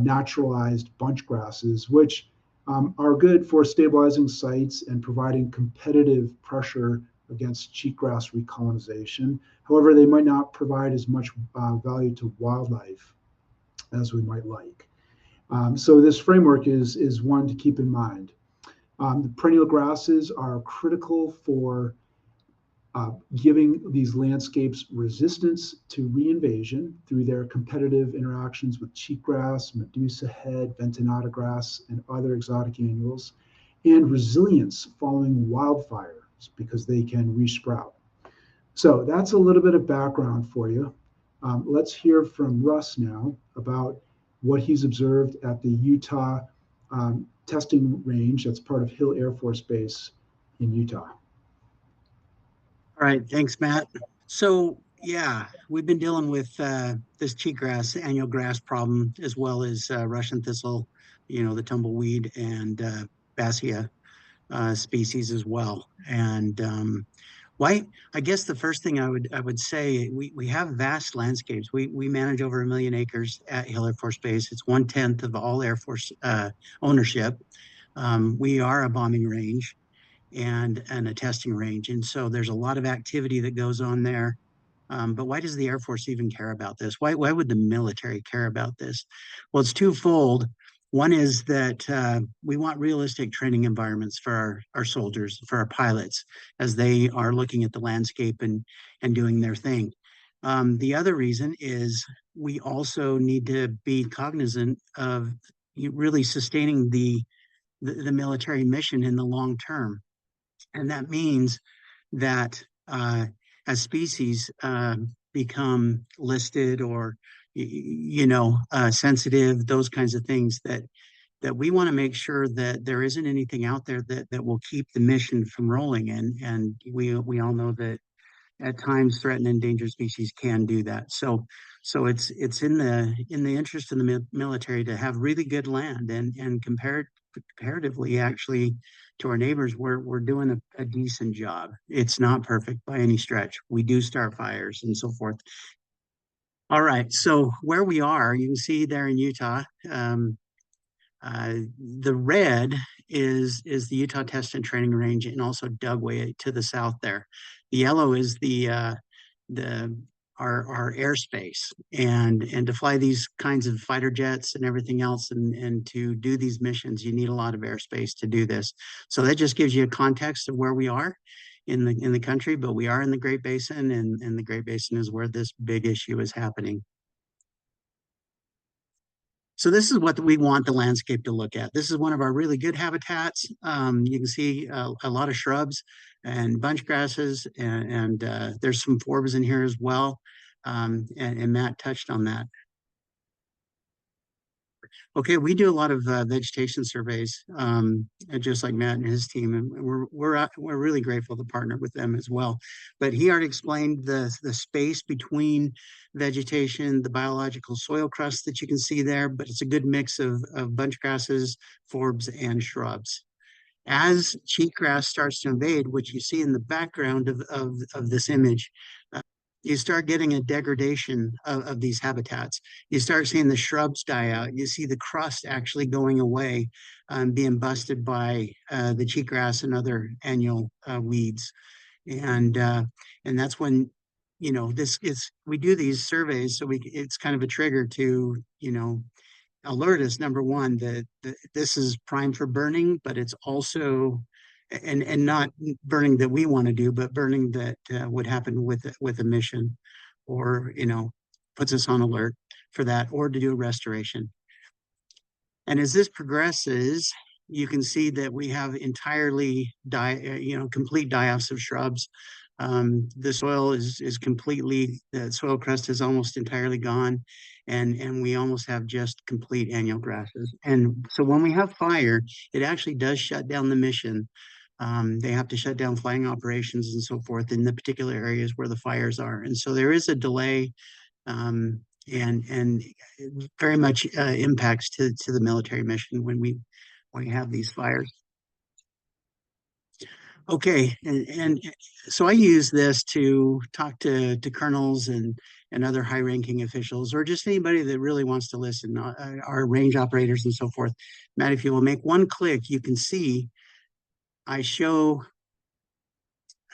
naturalized bunch grasses, which are good for stabilizing sites and providing competitive pressure against cheatgrass recolonization. However, they might not provide as much value to wildlife as we might like. So this framework is one to keep in mind. The perennial grasses are critical for giving these landscapes resistance to reinvasion through their competitive interactions with cheatgrass, medusa head, ventonata grass, and other exotic annuals, and resilience following wildfires because they can resprout. So that's a little bit of background for you. Let's hear from Russ now about what he's observed at the Utah testing range that's part of Hill Air Force Base in Utah. All right, thanks, Matt. So yeah, we've been dealing with this cheatgrass, annual grass problem, as well as Russian thistle, the tumbleweed, and Bassia species as well. And why? I guess the first thing I would say, we have vast landscapes. We manage over 1 million acres at Hill Air Force Base. It's 1/10 of all Air Force ownership. We are a bombing range and a testing range. And so there's a lot of activity that goes on there. But why does the Air Force even care about this? Why would the military care about this? Well, it's twofold. One is that we want realistic training environments for our soldiers, for our pilots, as they are looking at the landscape and doing their thing. The other reason is we also need to be cognizant of really sustaining the military mission in the long term. And that means that as species become listed or, sensitive, those kinds of things, that we want to make sure that there isn't anything out there that will keep the mission from rolling. And we all know that at times threatened and endangered species can do that. So it's in the interest of the military to have really good land, and comparatively, actually, to our neighbors, we're doing a decent job. It's not perfect by any stretch. We do start fires and so forth. All right, so where we are, you can see there in Utah, the red is the Utah Test and Training Range, and also Dugway to the south there. The yellow is our airspace, and to fly these kinds of fighter jets and everything else, and to do these missions, you need a lot of airspace to do this. So that just gives you a context of where we are in the country, but we are in the Great Basin, and the Great Basin is where this big issue is happening. So this is what we want the landscape to look at. This is one of our really good habitats. You can see a lot of shrubs and bunch grasses, and there's some forbs in here as well. And Matt touched on that. Okay, we do a lot of vegetation surveys, just like Matt and his team, and we're really grateful to partner with them as well. But he already explained the space between vegetation, the biological soil crust that you can see there, but it's a good mix of bunch grasses, forbs, and shrubs. As cheatgrass starts to invade, which you see in the background of this image, you start getting a degradation of these habitats. You start seeing the shrubs die out. You see the crust actually going away, being busted by the cheatgrass and other annual weeds. And that's when, you know, we do these surveys, so it's kind of a trigger to, you know, alert us, number one, that this is prime for burning, but it's also and not burning that we want to do, but burning that would happen with a mission, or, you know, puts us on alert for that, or to do a restoration. And as this progresses, you can see that we have entirely complete die-offs of shrubs. The soil is completely, the soil crust is almost entirely gone, and we almost have just complete annual grasses. And so when we have fire, it actually does shut down the mission. They have to shut down flying operations and so forth in the particular areas where the fires are. And so there is a delay, and very much impacts to the military mission when we have these fires. Okay, and so I use this to talk to colonels and other high-ranking officials, or just anybody that really wants to listen, our range operators and so forth. Matt, if you will make one click, you can see I show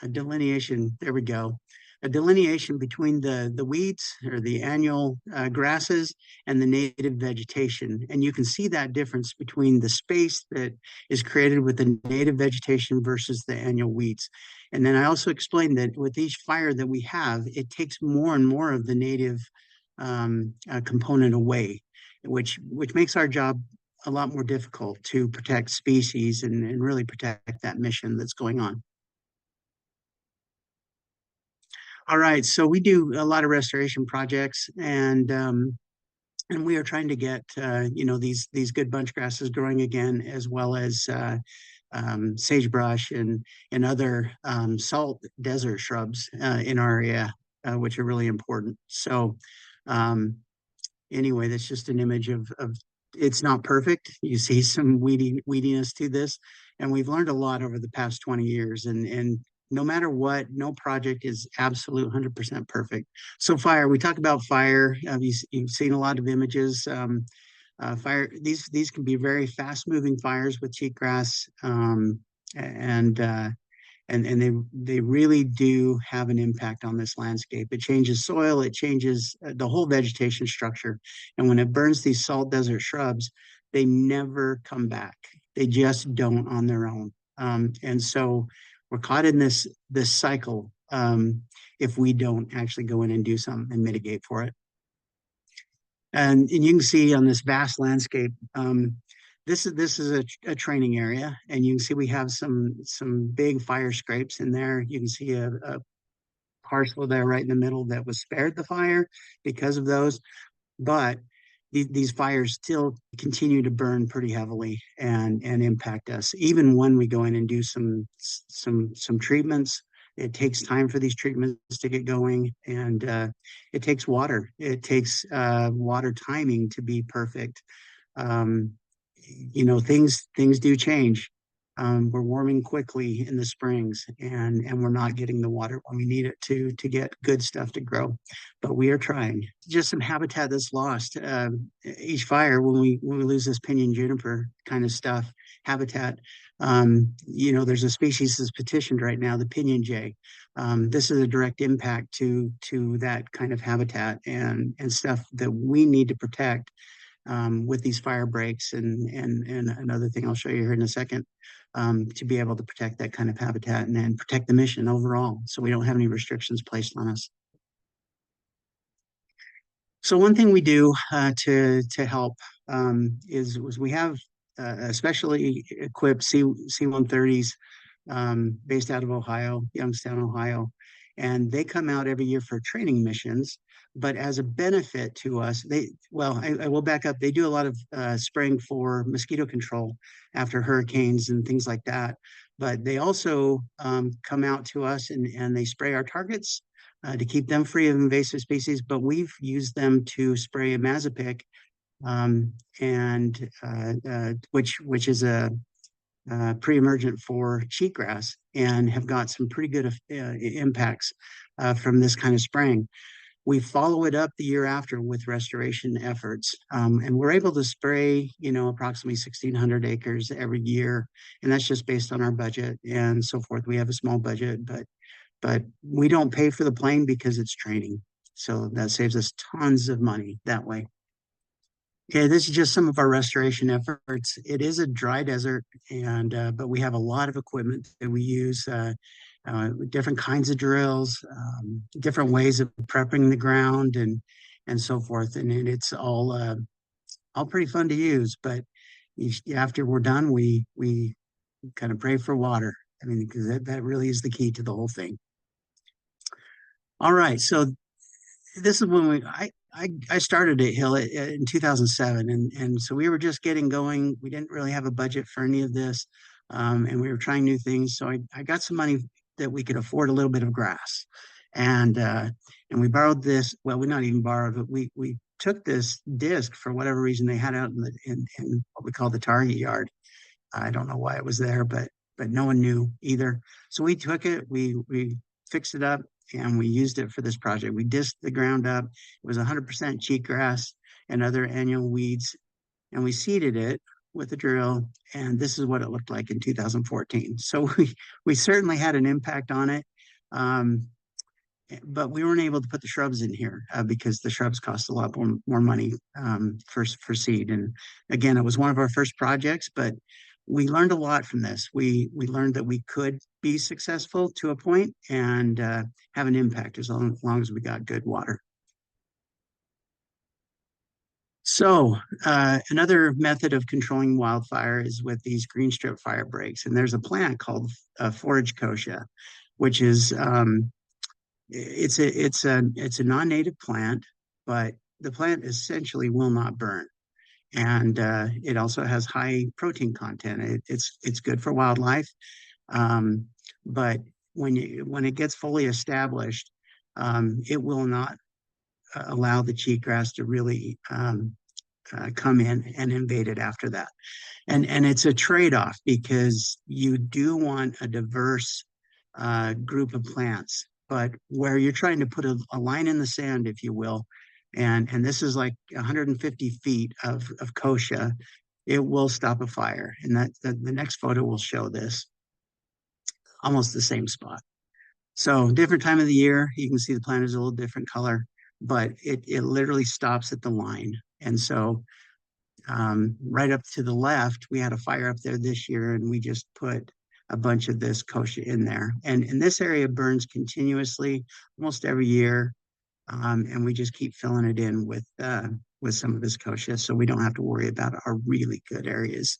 a delineation. There we go. A delineation between the weeds, or the annual grasses, and the native vegetation. And you can see that difference between the space that is created with the native vegetation versus the annual weeds. And then I also explained that with each fire that we have, it takes more and more of the native component away, which makes our job a lot more difficult to protect species and really protect that mission that's going on. All right, so we do a lot of restoration projects, and we are trying to get these good bunch grasses growing again, as well as sagebrush and other salt desert shrubs in our area, which are really important. So anyway, that's just an image of it's not perfect. You see some weediness to this, and we've learned a lot over the past 20 years, and no matter what, no project is absolute 100% perfect. So fire, we talk about fire. You've seen a lot of images. Fire, these can be very fast moving fires with cheatgrass, and they really do have an impact on this landscape. It changes soil, it changes the whole vegetation structure. And when it burns these salt desert shrubs, they never come back. They just don't on their own. And so we're caught in this cycle if we don't actually go in and do something and mitigate for it. And you can see on this vast landscape, this is a training area, and you can see we have some big fire scrapes in there. You can see a parcel there right in the middle that was spared the fire because of those, but these fires still continue to burn pretty heavily and impact us. Even when we go in and do some treatments, it takes time for these treatments to get going, and it takes water. It takes water timing to be perfect. Things do change. We're warming quickly in the springs, and we're not getting the water when we need it to get good stuff to grow. But we are trying. Just some habitat that's lost. Each fire, when we lose this pinyon juniper kind of stuff, habitat, there's a species that's petitioned right now, the pinyon jay. This is a direct impact to that kind of habitat and stuff that we need to protect with these fire breaks and another thing I'll show you here in a second, to be able to protect that kind of habitat and protect the mission overall, so we don't have any restrictions placed on us. So one thing we do to help is we have especially equipped C-130s based out of Ohio, Youngstown, Ohio. and they come out every year for training missions. But as a benefit to us, I will back up. They do a lot of spraying for mosquito control after hurricanes and things like that. But they also come out to us and they spray our targets to keep them free of invasive species. But we've used them to spray Imazapic, which is a pre-emergent for cheatgrass, and have got some pretty good impacts from this kind of spraying. We follow it up the year after with restoration efforts, and we're able to spray, approximately 1,600 acres every year, and that's just based on our budget and so forth. We have a small budget, but we don't pay for the plane because it's training, so that saves us tons of money that way. Okay, this is just some of our restoration efforts. It is a dry desert, but we have a lot of equipment that we use, different kinds of drills, different ways of prepping the ground, and so forth. And it's all pretty fun to use. But after we're done, we kind of pray for water. I mean, because that really is the key to the whole thing. All right, so this is when I started at Hill in 2007, and so we were just getting going. We didn't really have a budget for any of this, and we were trying new things. So I got some money that we could afford a little bit of grass, and we borrowed this. Well, we not even borrowed, but we took this disc for whatever reason they had out in what we call the target yard. I don't know why it was there, but no one knew either. So we took it, we fixed it up, and we used it for this project. We disked the ground up. It was 100% cheatgrass and other annual weeds, and we seeded it with a drill, and this is what it looked like in 2014. So we certainly had an impact on it, but we weren't able to put the shrubs in here because the shrubs cost a lot more money for seed. And again, it was one of our first projects, but we learned a lot from this. We learned that we could be successful to a point and have an impact as long as we got good water. So another method of controlling wildfire is with these green strip fire breaks. And there's a plant called forage kochia, which is it's a non-native plant, but the plant essentially will not burn. And it also has high protein content. It's good for wildlife, but when it gets fully established, it will not allow the cheatgrass to really come in and invade it after that. And it's a trade-off because you do want a diverse group of plants, but where you're trying to put a line in the sand, if you will, and this is like 150 feet of kochia, it will stop a fire. And the next photo will show this, almost the same spot. So different time of the year, you can see the plant is a little different color, but it literally stops at the line. And so right up to the left, we had a fire up there this year, and we just put a bunch of this kochia in there. And this area burns continuously almost every year. And we just keep filling it in with some of this kochia, so we don't have to worry about our really good areas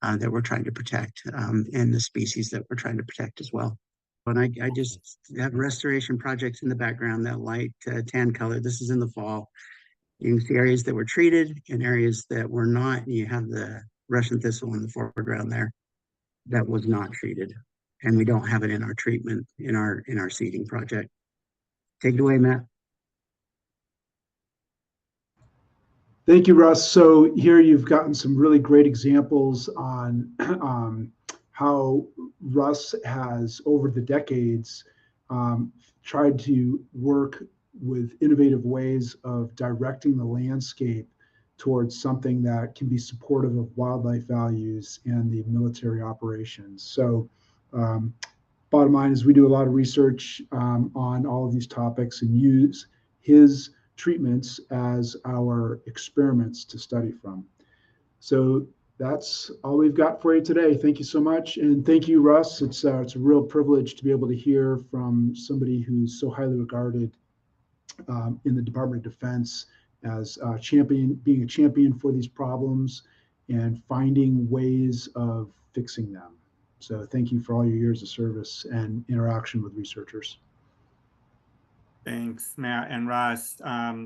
that we're trying to protect, and the species that we're trying to protect as well. And I just have restoration projects in the background, that light tan color. This is in the fall. You can see areas that were treated and areas that were not. And you have the Russian thistle in the foreground there that was not treated, and we don't have it in our treatment in our seeding project. Take it away, Matt. Thank you, Russ. So here you've gotten some really great examples on how Russ has, over the decades, tried to work with innovative ways of directing the landscape towards something that can be supportive of wildlife values and the military operations. So bottom line is we do a lot of research on all of these topics and use his treatments as our experiments to study from. So that's all we've got for you today. Thank you so much. And thank you, Russ. It's a real privilege to be able to hear from somebody who's so highly regarded in the Department of Defense as being a champion for these problems and finding ways of fixing them. So thank you for all your years of service and interaction with researchers. Thanks, Matt and Russ.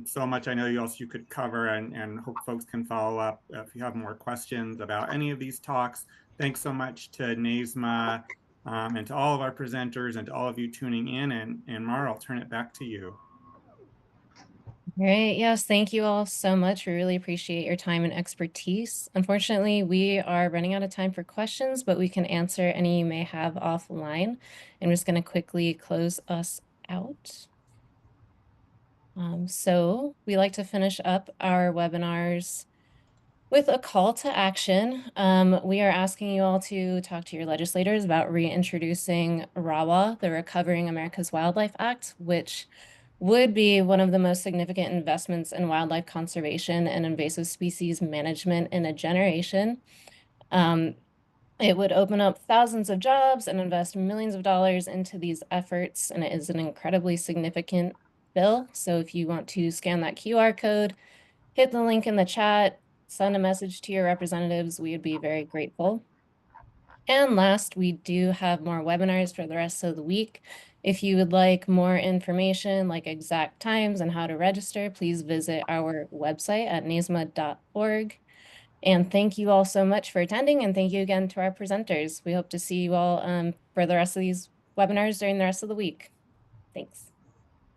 So much I know you could cover, and hope folks can follow up if you have more questions about any of these talks. Thanks so much to NAISMA and to all of our presenters and to all of you tuning in. And Mara, I'll turn it back to you. Great. Yes, thank you all so much. We really appreciate your time and expertise. Unfortunately, we are running out of time for questions, but we can answer any you may have offline. I'm just going to quickly close us out. So we like to finish up our webinars with a call to action. We are asking you all to talk to your legislators about reintroducing RAWA, the Recovering America's Wildlife Act, which would be one of the most significant investments in wildlife conservation and invasive species management in a generation. It would open up thousands of jobs and invest millions of dollars into these efforts, and it is an incredibly significant bill. So if you want to scan that QR code, hit the link in the chat, send a message to your representatives, we would be very grateful. And last, we do have more webinars for the rest of the week. If you would like more information, like exact times and how to register, please visit our website at naisma.org. And thank you all so much for attending, and thank you again to our presenters. We hope to see you all for the rest of these webinars during the rest of the week. Thanks.